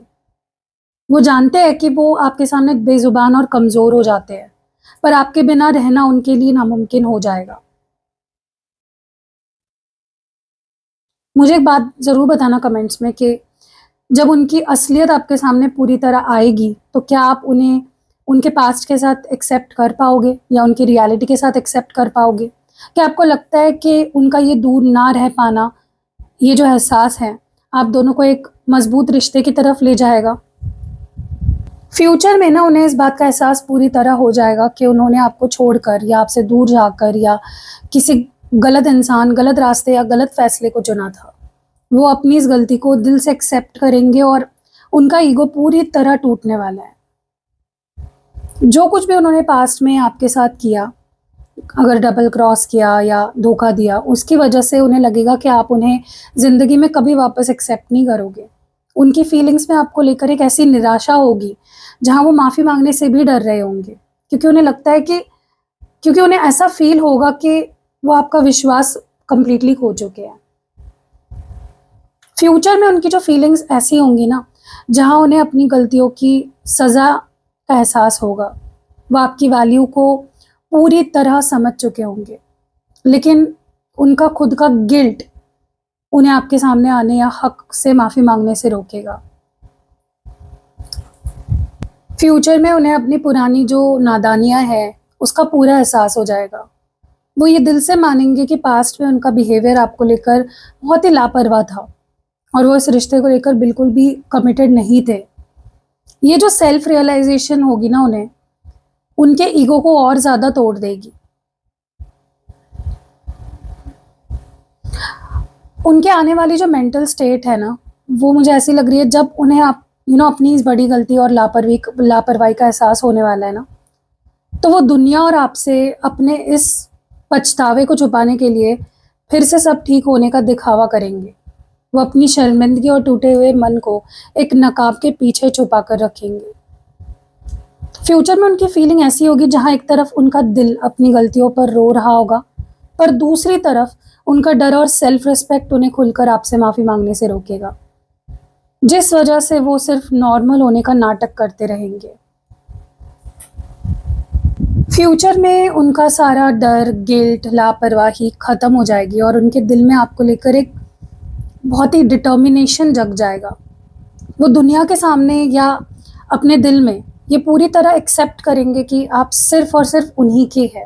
वो जानते हैं कि वो आपके सामने बेजुबान और कमजोर हो जाते हैं, पर आपके बिना रहना उनके लिए नामुमकिन हो जाएगा। मुझे एक बात जरूर बताना कमेंट्स में कि जब उनकी असलियत आपके सामने पूरी तरह आएगी, तो क्या आप उन्हें उनके पास्ट के साथ एक्सेप्ट कर पाओगे या उनकी रियलिटी के साथ एक्सेप्ट कर पाओगे? क्या आपको लगता है कि उनका ये दूर ना रह पाना, ये जो एहसास है, आप दोनों को एक मजबूत रिश्ते की तरफ ले जाएगा? फ्यूचर में ना उन्हें इस बात का एहसास पूरी तरह हो जाएगा कि उन्होंने आपको छोड़कर या आपसे दूर जाकर या किसी गलत इंसान, गलत रास्ते या गलत फैसले को चुना था। वो अपनी इस गलती को दिल से एक्सेप्ट करेंगे और उनका ईगो पूरी तरह टूटने वाला है। जो कुछ भी उन्होंने पास्ट में आपके साथ किया, अगर डबल क्रॉस किया या धोखा दिया, उसकी वजह से उन्हें लगेगा कि आप उन्हें ज़िंदगी में कभी वापस एक्सेप्ट नहीं करोगे। उनकी फीलिंग्स में आपको लेकर एक ऐसी निराशा होगी, जहाँ वो माफ़ी माँगने से भी डर रहे होंगे, क्योंकि उन्हें लगता है कि क्योंकि उन्हें ऐसा फ़ील होगा कि वो आपका विश्वास कंप्लीटली खो चुके हैं। फ्यूचर में उनकी जो फीलिंग्स ऐसी होंगी ना, जहाँ उन्हें अपनी गलतियों की सज़ा का एहसास होगा। वो आपकी वैल्यू को पूरी तरह समझ चुके होंगे, लेकिन उनका खुद का गिल्ट उन्हें आपके सामने आने या हक से माफ़ी मांगने से रोकेगा। फ्यूचर में उन्हें अपनी पुरानी जो नादानियाँ है, उसका पूरा एहसास हो जाएगा। वो ये दिल से मानेंगे कि पास्ट में उनका बिहेवियर आपको लेकर बहुत ही लापरवाह था और वो इस रिश्ते को लेकर बिल्कुल भी कमिटेड नहीं थे। ये जो सेल्फ रियलाइजेशन होगी ना उन्हें, उनके ईगो को और ज़्यादा तोड़ देगी। उनके आने वाली जो मेंटल स्टेट है ना, वो मुझे ऐसी लग रही है, जब उन्हें आप अपनी इस बड़ी गलती और लापरवाही का एहसास होने वाला है ना, तो वो दुनिया और आपसे अपने इस पछतावे को छुपाने के लिए फिर से सब ठीक होने का दिखावा करेंगे। वो अपनी शर्मिंदगी और टूटे हुए मन को एक नकाब के पीछे छुपा कर रखेंगे। फ्यूचर में उनकी फीलिंग ऐसी होगी जहां एक तरफ उनका दिल अपनी गलतियों पर रो रहा होगा, पर दूसरी तरफ उनका डर और सेल्फ रिस्पेक्ट उन्हें खुलकर आपसे माफ़ी मांगने से रोकेगा, जिस वजह से वो सिर्फ नॉर्मल होने का नाटक करते रहेंगे। फ्यूचर में उनका सारा डर, गिल्ट, लापरवाही खत्म हो जाएगी और उनके दिल में आपको लेकर एक बहुत ही डिटर्मिनेशन जग जाएगा। वो दुनिया के सामने या अपने दिल में ये पूरी तरह एक्सेप्ट करेंगे कि आप सिर्फ और सिर्फ उन्हीं के हैं।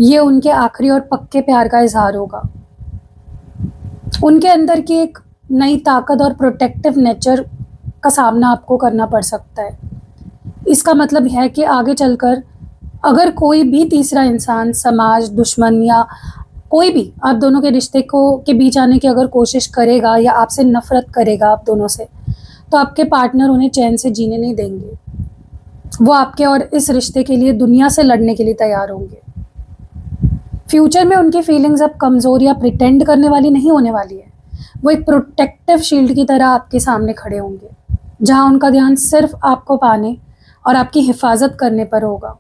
ये उनके आखिरी और पक्के प्यार का इजहार होगा। उनके अंदर की एक नई ताकत और प्रोटेक्टिव नेचर का सामना आपको करना पड़ सकता है। इसका मतलब है कि आगे चलकर अगर कोई भी तीसरा इंसान, समाज, दुश्मन या कोई भी आप दोनों के रिश्ते के बीच आने की अगर कोशिश करेगा या आपसे नफरत करेगा आप दोनों से, तो आपके पार्टनर उन्हें चैन से जीने नहीं देंगे। वो आपके और इस रिश्ते के लिए दुनिया से लड़ने के लिए तैयार होंगे। फ्यूचर में उनकी फीलिंग्स अब कमज़ोर या प्रिटेंड करने वाली नहीं होने वाली है। वो एक प्रोटेक्टिव शील्ड की तरह आपके सामने खड़े होंगे, जहां उनका ध्यान सिर्फ आपको पाने और आपकी हिफाजत करने पर होगा।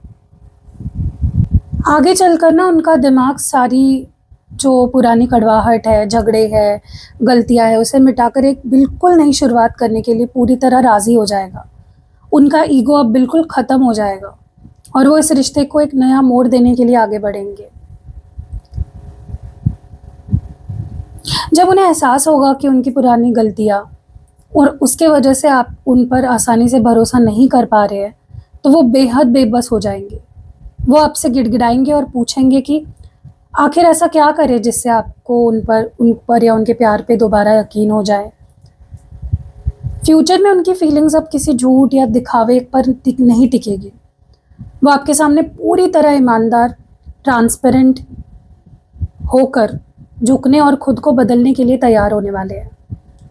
आगे चलकर ना उनका दिमाग सारी जो पुरानी कड़वाहट है, झगड़े है, गलतियां है, उसे मिटाकर एक बिल्कुल नई शुरुआत करने के लिए पूरी तरह राज़ी हो जाएगा। उनका ईगो अब बिल्कुल ख़त्म हो जाएगा और वो इस रिश्ते को एक नया मोड़ देने के लिए आगे बढ़ेंगे। जब उन्हें एहसास होगा कि उनकी पुरानी गलतियाँ और उसके वजह से आप उन पर आसानी से भरोसा नहीं कर पा रहे हैं, तो वो बेहद बेबस हो जाएंगे। वो आपसे गिड़गिड़ाएंगे और पूछेंगे कि आखिर ऐसा क्या करे जिससे आपको उन पर या उनके प्यार पे दोबारा यकीन हो जाए। फ्यूचर में उनकी फीलिंग्स अब किसी झूठ या दिखावे पर नहीं टिकेगी। वो आपके सामने पूरी तरह ईमानदार, ट्रांसपेरेंट होकर झुकने और खुद को बदलने के लिए तैयार होने वाले हैं,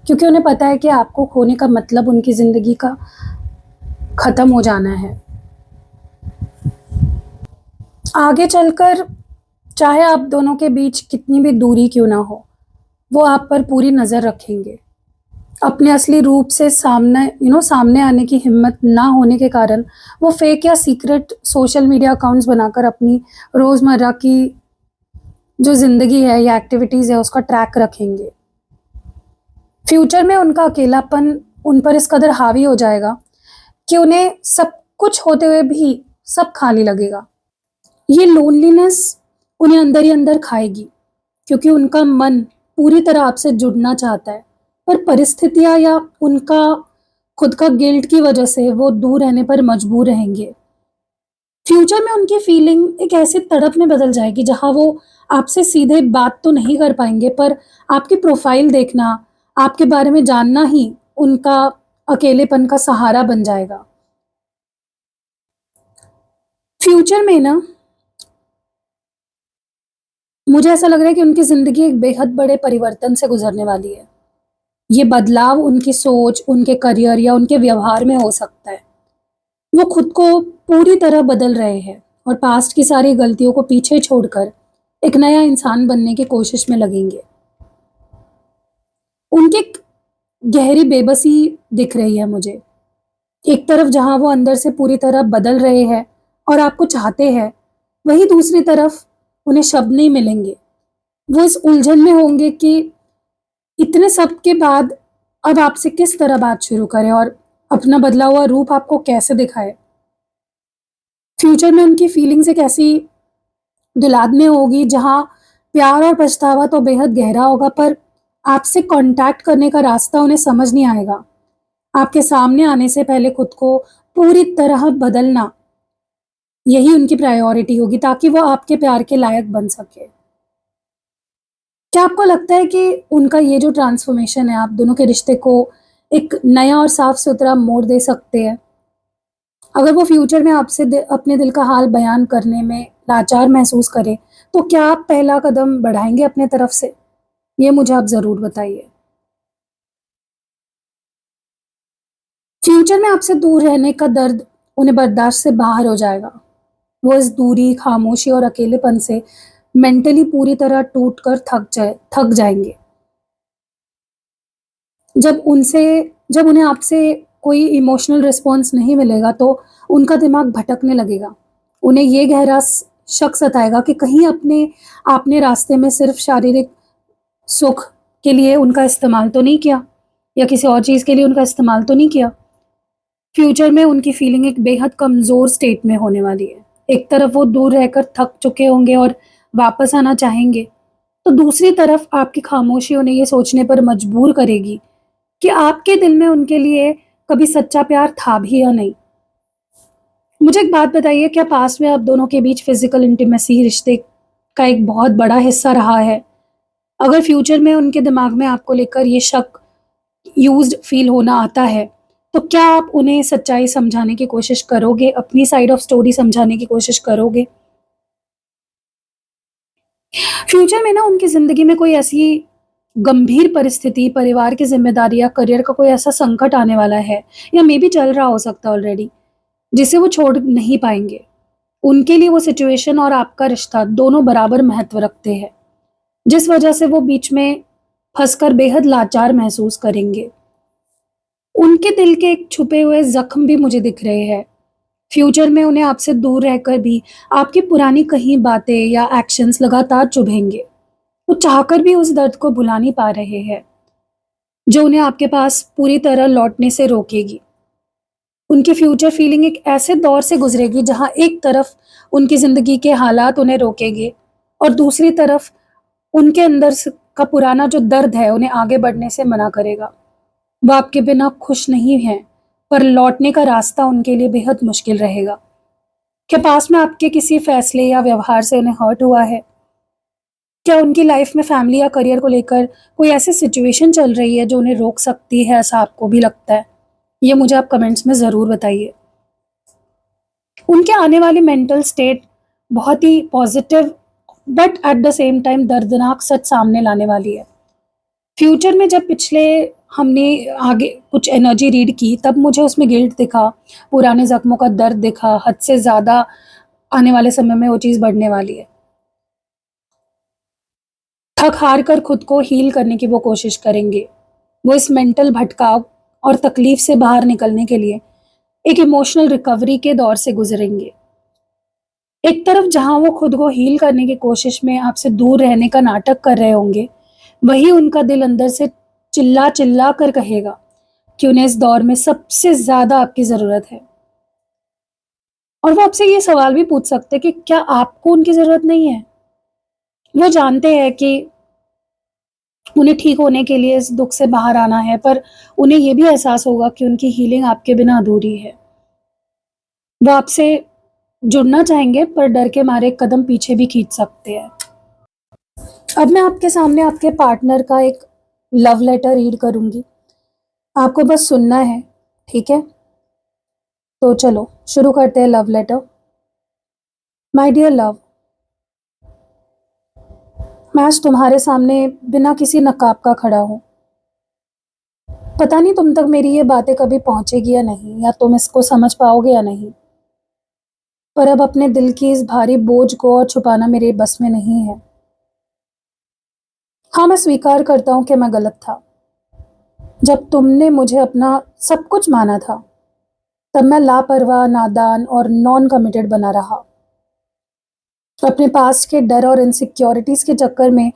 क्योंकि उन्हें पता है कि आपको खोने का मतलब उनकी ज़िंदगी का ख़त्म हो जाना है। आगे चलकर चाहे आप दोनों के बीच कितनी भी दूरी क्यों ना हो, वो आप पर पूरी नज़र रखेंगे। अपने असली रूप से सामने आने की हिम्मत ना होने के कारण वो फेक या सीक्रेट सोशल मीडिया अकाउंट्स बनाकर अपनी रोज़मर्रा की जो ज़िंदगी है या एक्टिविटीज़ है उसका ट्रैक रखेंगे। फ्यूचर में उनका अकेलापन उन पर इस कदर हावी हो जाएगा कि उन्हें सब कुछ होते हुए भी सब खाली लगेगा। ये लोनलीनेस उन्हें अंदर ही अंदर खाएगी, क्योंकि उनका मन पूरी तरह आपसे जुड़ना चाहता है, पर परिस्थितियाँ या उनका खुद का गिल्ट की वजह से वो दूर रहने पर मजबूर रहेंगे। फ्यूचर में उनकी फीलिंग एक ऐसी तड़प में बदल जाएगी जहाँ वो आपसे सीधे बात तो नहीं कर पाएँगे, पर आपकी प्रोफ़ाइल देखना, आपके बारे में जानना ही उनका अकेलेपन का सहारा बन जाएगा। फ्यूचर में ना मुझे ऐसा लग रहा है कि उनकी ज़िंदगी एक बेहद बड़े परिवर्तन से गुज़रने वाली है। ये बदलाव उनकी सोच, उनके करियर या उनके व्यवहार में हो सकता है। वो खुद को पूरी तरह बदल रहे हैं और पास्ट की सारी गलतियों को पीछे छोड़कर एक नया इंसान बनने की कोशिश में लगेंगे। उनकी एक गहरी बेबसी दिख रही है मुझे। एक तरफ जहाँ वो अंदर से पूरी तरह बदल रहे हैं और आपको चाहते हैं, वहीं दूसरी तरफ उन्हें शब्द नहीं मिलेंगे। वो इस उलझन में होंगे कि इतने सब के बाद अब आपसे किस तरह बात शुरू करें और अपना बदला हुआ रूप आपको कैसे दिखाएँ। फ्यूचर में उनकी फीलिंग्स एक ऐसी दुलाद में होगी जहाँ प्यार और पछतावा तो बेहद गहरा होगा, पर आपसे कॉन्टैक्ट करने का रास्ता उन्हें समझ नहीं आएगा। आपके सामने आने से पहले खुद को पूरी तरह बदलना, यही उनकी प्रायोरिटी होगी ताकि वो आपके प्यार के लायक बन सके। क्या आपको लगता है कि उनका ये जो ट्रांसफ़ॉर्मेशन है, आप दोनों के रिश्ते को एक नया और साफ-सुथरा मोड़ दे सकते हैं? अगर वो फ्यूचर में आपसे अपने दिल का हाल बयान करने में लाचार महसूस करें, तो क्या आप पहला कदम बढ़ाएँगे अपने तरफ से? ये मुझे आप ज़रूर बताइए। फ्यूचर में आपसे दूर रहने का दर्द उन्हें बर्दाश्त से बाहर हो जाएगा। वो इस दूरी, खामोशी और अकेलेपन से मेंटली पूरी तरह टूट कर थक जाएँगे। जब उनसे जब उन्हें आपसे कोई इमोशनल रिस्पॉन्स नहीं मिलेगा, तो उनका दिमाग भटकने लगेगा। उन्हें ये गहरा शक सताएगा कि कहीं आपने रास्ते में सिर्फ़ शारीरिक सुख के लिए उनका इस्तेमाल तो नहीं किया या किसी और चीज़ के लिए उनका इस्तेमाल तो नहीं किया। फ्यूचर में उनकी फीलिंग एक बेहद कमज़ोर स्टेट में होने वाली है। एक तरफ वो दूर रहकर थक चुके होंगे और वापस आना चाहेंगे, तो दूसरी तरफ आपकी खामोशी उन्हें ये सोचने पर मजबूर करेगी कि आपके दिल में उनके लिए कभी सच्चा प्यार था भी या नहीं। मुझे एक बात बताइए, क्या पास्ट में आप दोनों के बीच फिज़िकल इंटीमेसी रिश्ते का एक बहुत बड़ा हिस्सा रहा है? अगर फ्यूचर में उनके दिमाग में आपको लेकर ये शक यूज़्ड फ़ील होना आता है, तो क्या आप उन्हें सच्चाई समझाने की कोशिश करोगे? अपनी साइड ऑफ स्टोरी समझाने की कोशिश करोगे? फ्यूचर में ना उनकी ज़िंदगी में कोई ऐसी गंभीर परिस्थिति, परिवार की ज़िम्मेदारी या करियर का कोई ऐसा संकट आने वाला है या मेबी चल रहा हो सकता है ऑलरेडी, जिसे वो छोड़ नहीं पाएँगे। उनके लिए वो सिचुएशन और आपका रिश्ता दोनों बराबर महत्व रखते हैं, जिस वजह से वो बीच में फँसकर बेहद लाचार महसूस करेंगे। उनके दिल के एक छुपे हुए ज़ख्म भी मुझे दिख रहे हैं। फ्यूचर में उन्हें आपसे दूर रहकर भी आपकी पुरानी कही बातें या एक्शंस लगातार चुभेंगे। वो चाहकर भी उस दर्द को भुला नहीं पा रहे हैं, जो उन्हें आपके पास पूरी तरह लौटने से रोकेगी। उनकी फ्यूचर फीलिंग एक ऐसे दौर से गुज़रेगी जहाँ एक तरफ उनकी ज़िंदगी के हालात उन्हें रोकेंगे और दूसरी तरफ उनके अंदर का पुराना जो दर्द है उन्हें आगे बढ़ने से मना करेगा। वो आपके बिना खुश नहीं हैं, पर लौटने का रास्ता उनके लिए बेहद मुश्किल रहेगा। क्या पास्ट में आपके किसी फैसले या व्यवहार से उन्हें हर्ट हुआ है? क्या उनकी लाइफ में फैमिली या करियर को लेकर कोई ऐसी सिचुएशन चल रही है जो उन्हें रोक सकती है, ऐसा आपको भी लगता है? ये मुझे आप कमेंट्स में ज़रूर बताइए। उनके आने वाली मेंटल स्टेट बहुत ही positive but at the same time दर्दनाक सच सामने लाने वाली है। फ्यूचर में जब पिछले हमने आगे कुछ एनर्जी रीड की, तब मुझे उसमें गिल्ट दिखा, पुराने ज़ख्मों का दर्द दिखा, हद से ज़्यादा आने वाले समय में वो चीज़ बढ़ने वाली है। थक हार कर खुद को हील करने की वो कोशिश करेंगे। वो इस मेंटल भटकाव और तकलीफ से बाहर निकलने के लिए एक इमोशनल रिकवरी के दौर से गुजरेंगे। एक तरफ जहाँ वो खुद को हील करने की कोशिश में आपसे दूर रहने का नाटक कर रहे होंगे, वहीं उनका दिल अंदर से चिल्ला-चिल्ला कर कहेगा कि उन्हें इस दौर में सबसे ज़्यादा आपकी ज़रूरत है। और वो आपसे ये सवाल भी पूछ सकते हैं कि क्या आपको उनकी ज़रूरत नहीं है? वो जानते हैं कि उन्हें ठीक होने के लिए इस दुःख से बाहर आना है, पर उन्हें ये भी एहसास होगा कि उनकी हीलिंग आपके बिना अधूरी है। वो आपसे जुड़ना चाहेंगे, पर डर के मारे एक कदम पीछे भी खींच सकते हैं। अब मैं आपके सामने आपके पार्टनर का एक लव लेटर रीड करूँगी। आपको बस सुनना है, ठीक है? तो चलो शुरू करते हैं love letter. My dear love, मैं आज तुम्हारे सामने बिना किसी नकाब का खड़ा हूँ। पता नहीं तुम तक मेरी ये बातें कभी पहुँचेगी या नहीं, या तुम इसको समझ पाओगे या नहीं। पर अब अपने दिल की इस भारी बोझ को और छुपाना मेरे बस में नहीं है। हाँ, मैं स्वीकार करता हूँ कि मैं गलत था। जब तुमने मुझे अपना सब कुछ माना था, तब मैं लापरवाह, नादान और नॉन कमिटेड बना रहा। अपने पास्ट के डर और इनसिक्योरिटीज़ के चक्कर में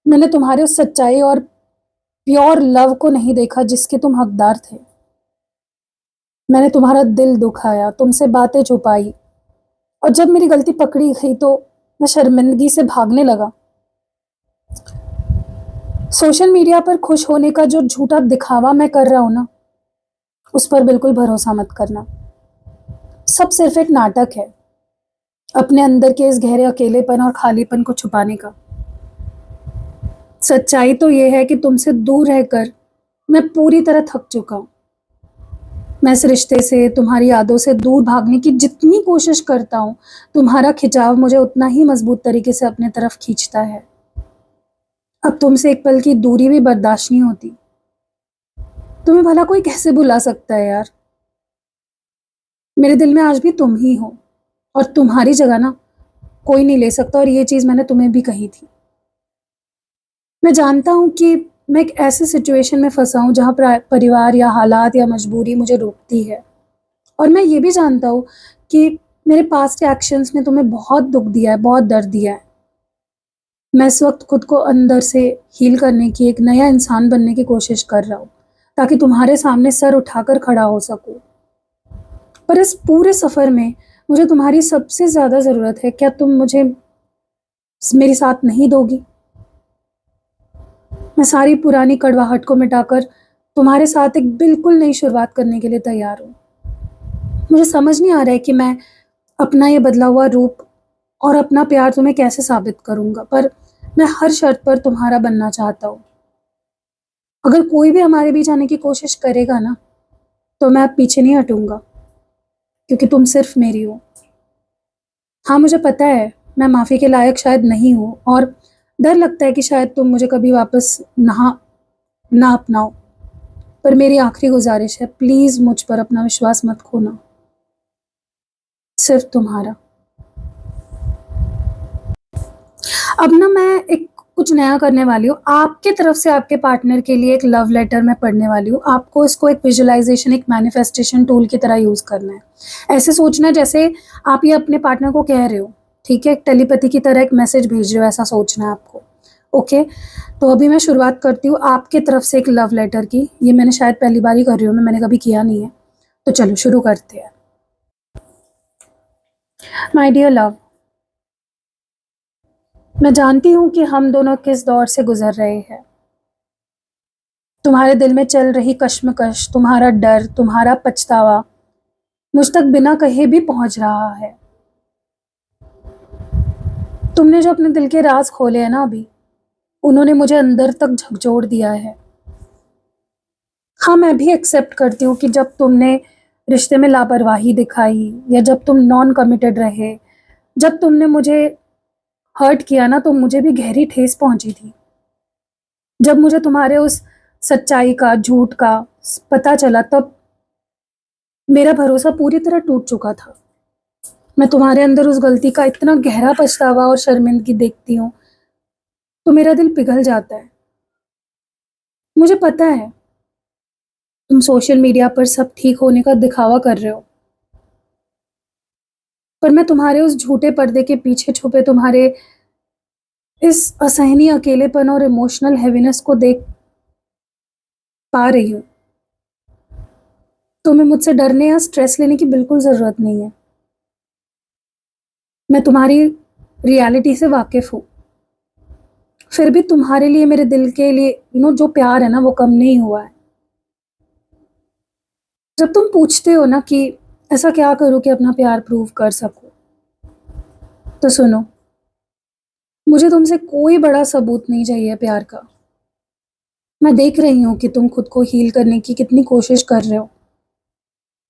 मैंने तुम्हारे उस सच्चाई और प्योर लव को नहीं देखा जिसके तुम हकदार थे। मैंने तुम्हारा दिल दुखाया, तुमसे बातें छुपाई, और जब मेरी गलती पकड़ी गई तो मैं शर्मिंदगी से भागने लगा। सोशल मीडिया पर खुश होने का जो झूठा दिखावा मैं कर रहा हूँ ना, उस पर बिल्कुल भरोसा मत करना। सब सिर्फ एक नाटक है, अपने अंदर के इस गहरे अकेलेपन और खालीपन को छुपाने का। सच्चाई तो ये है कि तुमसे दूर रहकर मैं पूरी तरह थक चुका हूँ। मैं इस रिश्ते से, तुम्हारी यादों से दूर भागने की जितनी कोशिश करता हूँ, तुम्हारा खिंचाव मुझे उतना ही मजबूत तरीके से अपने तरफ खींचता है। अब तुमसे एक पल की दूरी भी बर्दाश्त नहीं होती। तुम्हें भला कोई कैसे बुला सकता है यार? मेरे दिल में आज भी तुम ही हो, और तुम्हारी जगह ना कोई नहीं ले सकता, और ये चीज़ मैंने तुम्हें भी कही थी। मैं जानता हूँ कि मैं एक ऐसे सिचुएशन में फँसा हूँ जहाँ परिवार या हालात या मजबूरी मुझे रोकती है, और मैं ये भी जानता हूँ कि मेरे पास्ट के एक्शंस ने तुम्हें बहुत दुःख दिया है, बहुत दर्द दिया है। मैं इस वक़्त खुद को अंदर से हील करने की, एक नया इंसान बनने की कोशिश कर रहा हूँ, ताकि तुम्हारे सामने सर उठाकर खड़ा हो सकूँ। पर इस पूरे सफ़र में मुझे तुम्हारी सबसे ज़्यादा ज़रूरत है। क्या तुम मुझे मेरी साथ नहीं दोगी? मैं सारी पुरानी कड़वाहट को मिटाकर तुम्हारे साथ एक बिल्कुल नई शुरुआत करने के लिए तैयार हूँ। मुझे समझ नहीं आ रहा है कि मैं अपना ये बदला हुआ रूप और अपना प्यार तुम्हें कैसे साबित करूँगा, पर मैं हर शर्त पर तुम्हारा बनना चाहता हूँ। अगर कोई भी हमारे बीच आने की कोशिश करेगा ना, तो मैं अब पीछे नहीं हटूँगा, क्योंकि तुम सिर्फ मेरी हो। हाँ, मुझे पता है मैं माफ़ी के लायक शायद नहीं हूँ, और डर लगता है कि शायद तुम मुझे कभी वापस ना अपनाओ। पर मेरी आखिरी गुज़ारिश है, प्लीज़ मुझ पर अपना विश्वास मत खोना। सिर्फ तुम्हारा। अब ना मैं एक कुछ नया करने वाली हूँ। आपके तरफ से आपके पार्टनर के लिए एक लव लेटर मैं पढ़ने वाली हूँ। आपको इसको एक विजुअलाइज़ेशन, एक मैनिफेस्टेशन टूल की तरह यूज़ करना है। ऐसे सोचना है जैसे आप ये अपने पार्टनर को कह रहे हो, ठीक है? एक टेलीपैथी की तरह एक मैसेज भेज रहे हो, ऐसा सोचना है आपको। ओके? तो अभी मैं शुरुआत करती हूँ आपके तरफ से एक लव लेटर की। ये मैंने शायद पहली बार ही कर रही हूँ, मैंने कभी किया नहीं है। तो चलो शुरू करते हैं। माय डियर लव, मैं जानती हूँ कि हम दोनों किस दौर से गुज़र रहे हैं। तुम्हारे दिल में चल रही कश्मकश, तुम्हारा डर, तुम्हारा पछतावा मुझ तक बिना कहे भी पहुँच रहा है। तुमने जो अपने दिल के राज़ खोले हैं ना अभी, उन्होंने मुझे अंदर तक झकझोर दिया है। हाँ, मैं भी एक्सेप्ट करती हूँ कि जब तुमने रिश्ते में लापरवाही दिखाई, या जब तुम नॉन कमिटेड रहे, जब तुमने मुझे हर्ट किया ना, तो मुझे भी गहरी ठेस पहुंची थी। जब मुझे तुम्हारे उस सच्चाई का, झूठ का पता चला, तब मेरा भरोसा पूरी तरह टूट चुका था। मैं तुम्हारे अंदर उस गलती का इतना गहरा पछतावा और शर्मिंदगी देखती हूँ, तो मेरा दिल पिघल जाता है। मुझे पता है तुम सोशल मीडिया पर सब ठीक होने का दिखावा कर रहे हो, पर मैं तुम्हारे उस झूठे पर्दे के पीछे छुपे तुम्हारे इस असहनीय अकेलेपन और इमोशनल हैवीनेस को देख पा रही हूँ। तुम्हें मुझसे डरने या स्ट्रेस लेने की बिल्कुल ज़रूरत नहीं है। मैं तुम्हारी रियलिटी से वाकिफ़ हूँ। फिर भी तुम्हारे लिए, मेरे दिल के लिए जो प्यार है ना, वो कम नहीं हुआ है। जब तुम पूछते हो ना कि ऐसा क्या करूँ कि अपना प्यार प्रूव कर सकूँ, तो सुनो, मुझे तुमसे कोई बड़ा सबूत नहीं चाहिए प्यार का। मैं देख रही हूँ कि तुम खुद को हील करने की कितनी कोशिश कर रहे हो,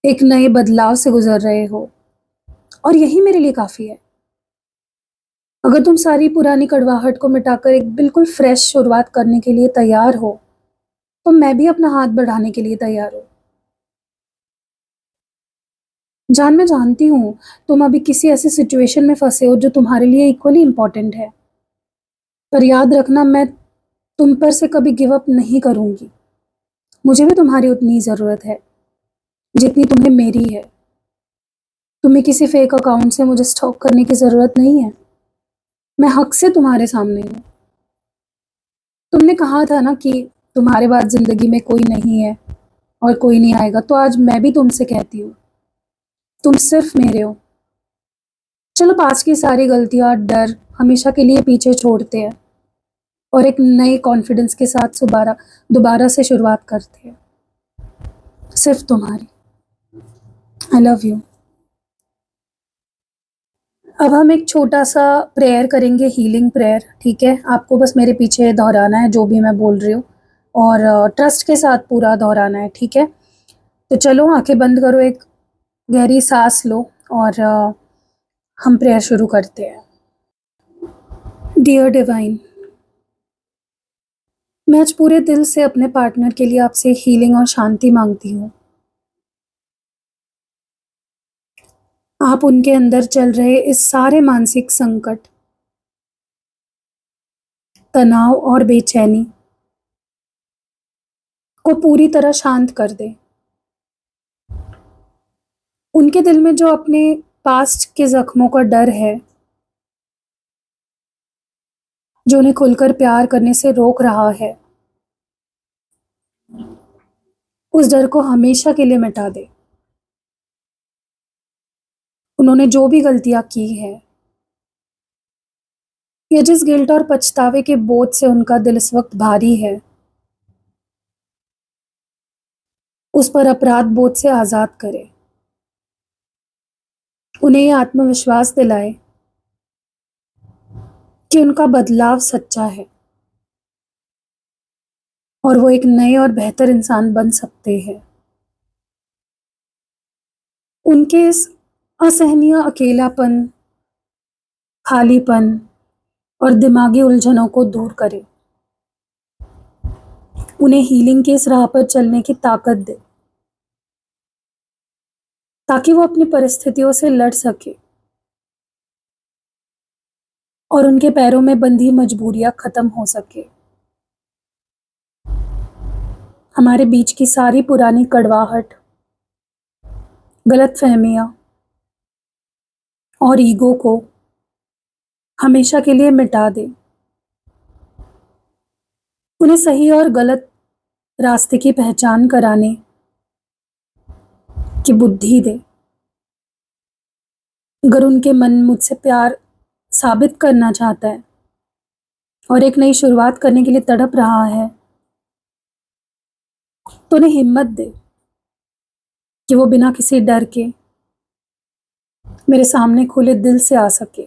एक नए बदलाव से गुजर रहे हो, और यही मेरे लिए काफ़ी है। अगर तुम सारी पुरानी कड़वाहट को मिटाकर एक बिल्कुल फ्रेश शुरुआत करने के लिए तैयार हो, तो मैं भी अपना हाथ बढ़ाने के लिए तैयार हूँ। मैं जानती हूँ तुम अभी किसी ऐसी सिचुएशन में फंसे हो जो तुम्हारे लिए इक्वली इम्पोर्टेंट है, पर याद रखना, मैं तुम पर से कभी गिव अप नहीं करूँगी। मुझे भी तुम्हारी उतनी ज़रूरत है जितनी तुम्हें मेरी है। तुम्हें किसी फेक अकाउंट से मुझे स्टॉक करने की ज़रूरत नहीं है। मैं हक से तुम्हारे सामने हूँ। तुमने कहा था ना कि तुम्हारे बाद ज़िंदगी में कोई नहीं है और कोई नहीं आएगा, तो आज मैं भी तुमसे कहती हूँ, तुम सिर्फ मेरे हो। चलो पास्ट की सारी गलतियाँ, डर हमेशा के लिए पीछे छोड़ते हैं और एक नए कॉन्फिडेंस के साथ दोबारा से शुरुआत करते हैं। सिर्फ तुम्हारी। I love you. अब हम एक छोटा सा प्रेयर करेंगे, हीलिंग प्रेयर, ठीक है? आपको बस मेरे पीछे दोहराना है जो भी मैं बोल रही हूँ, और ट्रस्ट के साथ पूरा दोहराना है, ठीक है? तो चलो आंखें बंद करो, एक गहरी सांस लो, और हम प्रेयर शुरू करते हैं। डियर डिवाइन, मैं आज पूरे दिल से अपने पार्टनर के लिए आपसे हीलिंग और शांति मांगती हूँ। आप उनके अंदर चल रहे इस सारे मानसिक संकट, तनाव और बेचैनी को पूरी तरह शांत कर दें। उनके दिल में जो अपने पास्ट के जख्मों का डर है, जो उन्हें खुलकर प्यार करने से रोक रहा है, उस डर को हमेशा के लिए मिटा दे। उन्होंने जो भी गलतियां की है, या जिस गिल्ट और पछतावे के बोझ से उनका दिल इस वक्त भारी है, उस पर अपराध बोझ से आजाद करे। उन्हें ये आत्मविश्वास दिलाए कि उनका बदलाव सच्चा है और वो एक नए और बेहतर इंसान बन सकते हैं। उनके इस असहनीय अकेलापन, खालीपन और दिमागी उलझनों को दूर करे। उन्हें हीलिंग की इस राह पर चलने की ताकत दे, ताकि वो अपनी परिस्थितियों से लड़ सके और उनके पैरों में बंधी मजबूरियां खत्म हो सके। हमारे बीच की सारी पुरानी कड़वाहट, गलतफहमियां और ईगो को हमेशा के लिए मिटा दे। उन्हें सही और गलत रास्ते की पहचान कराने की बुद्धि दे। अगर उनके मन मुझसे प्यार साबित करना चाहता है और एक नई शुरुआत करने के लिए तड़प रहा है, तो उन्हें हिम्मत दे कि वो बिना किसी डर के मेरे सामने खुले दिल से आ सके।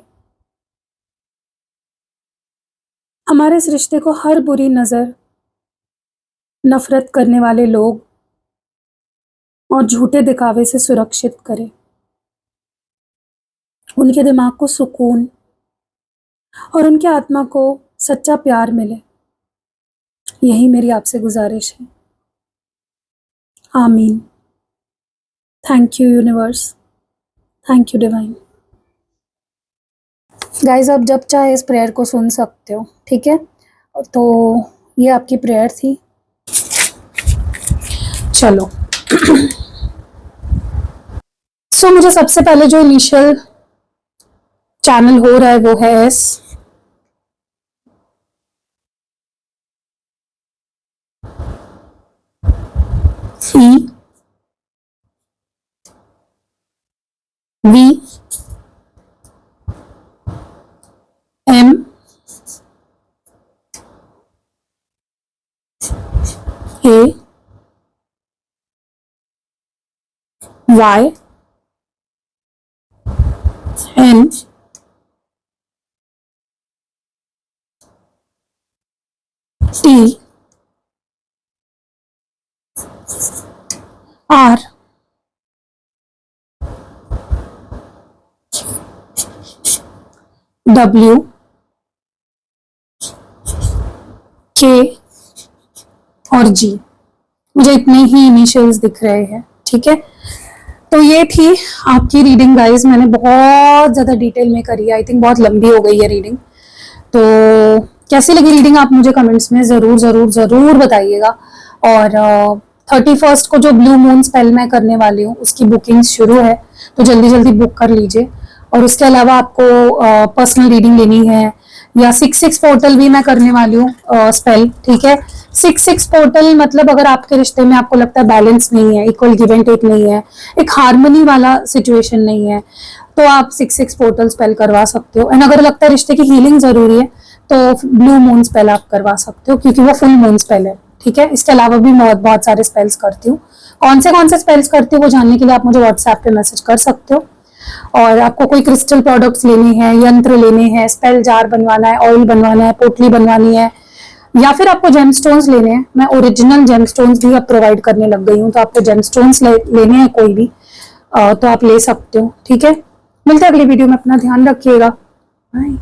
हमारे इस रिश्ते को हर बुरी नज़र, नफरत करने वाले लोग और झूठे दिखावे से सुरक्षित करे। उनके दिमाग को सुकून और उनकी आत्मा को सच्चा प्यार मिले, यही मेरी आपसे गुजारिश है। आमीन। Thank you universe, thank you divine. Guys आप जब चाहे इस प्रेयर को सुन सकते हो, ठीक है? तो ये आपकी प्रेयर थी। चलो सो मुझे सबसे पहले जो इनिशियल चैनल हो रहा है वो है S, E, V, M, A, Y, N, T, R, W, K और जी। मुझे इतने ही इनिशियल्स दिख रहे हैं, ठीक है? तो ये थी आपकी रीडिंग गाइस। मैंने बहुत ज़्यादा डिटेल में करी है, आई थिंक बहुत लंबी हो गई है रीडिंग। तो कैसी लगी रीडिंग आप मुझे कमेंट्स में ज़रूर ज़रूर ज़रूर बताइएगा। और 31 को जो ब्लू मून स्पेल मैं करने वाली हूँ उसकी बुकिंग शुरू है, तो जल्दी जल्दी बुक कर लीजिए। और उसके अलावा आपको पर्सनल रीडिंग लेनी है या 66 पोर्टल भी मैं करने वाली हूँ स्पेल, ठीक है? 66 पोर्टल मतलब अगर आपके रिश्ते में आपको लगता है बैलेंस नहीं है, इक्वल गिव एंड टेक नहीं है, एक हार्मनी वाला सिचुएशन नहीं है, तो आप 66 पोर्टल स्पेल करवा सकते हो। एंड अगर लगता है रिश्ते की हीलिंग जरूरी है तो ब्लू मून स्पेल आप करवा सकते हो, क्योंकि वो फुल मून स्पेल है, ठीक है? इसके अलावा भी मैं बहुत सारे स्पेल्स करती हूँ। कौन से स्पेल्स करती हूँ वो जानने के लिए आप मुझे व्हाट्सएप पे मैसेज कर सकते हो। और आपको कोई क्रिस्टल प्रोडक्ट्स लेने हैं, यंत्र लेने हैं, स्पेल जार बनवाना है, ऑयल बनवाना है, पोटली बनवानी है, या फिर आपको जेमस्टोन्स लेने हैं, मैं ओरिजिनल जेमस्टोन्स भी अब प्रोवाइड करने लग गई हूँ। तो आपको जेमस्टोन्स लेने हैं कोई भी तो आप ले सकते हो, ठीक है? मिलते हैं अगली वीडियो में, अपना ध्यान रखिएगा। बाय।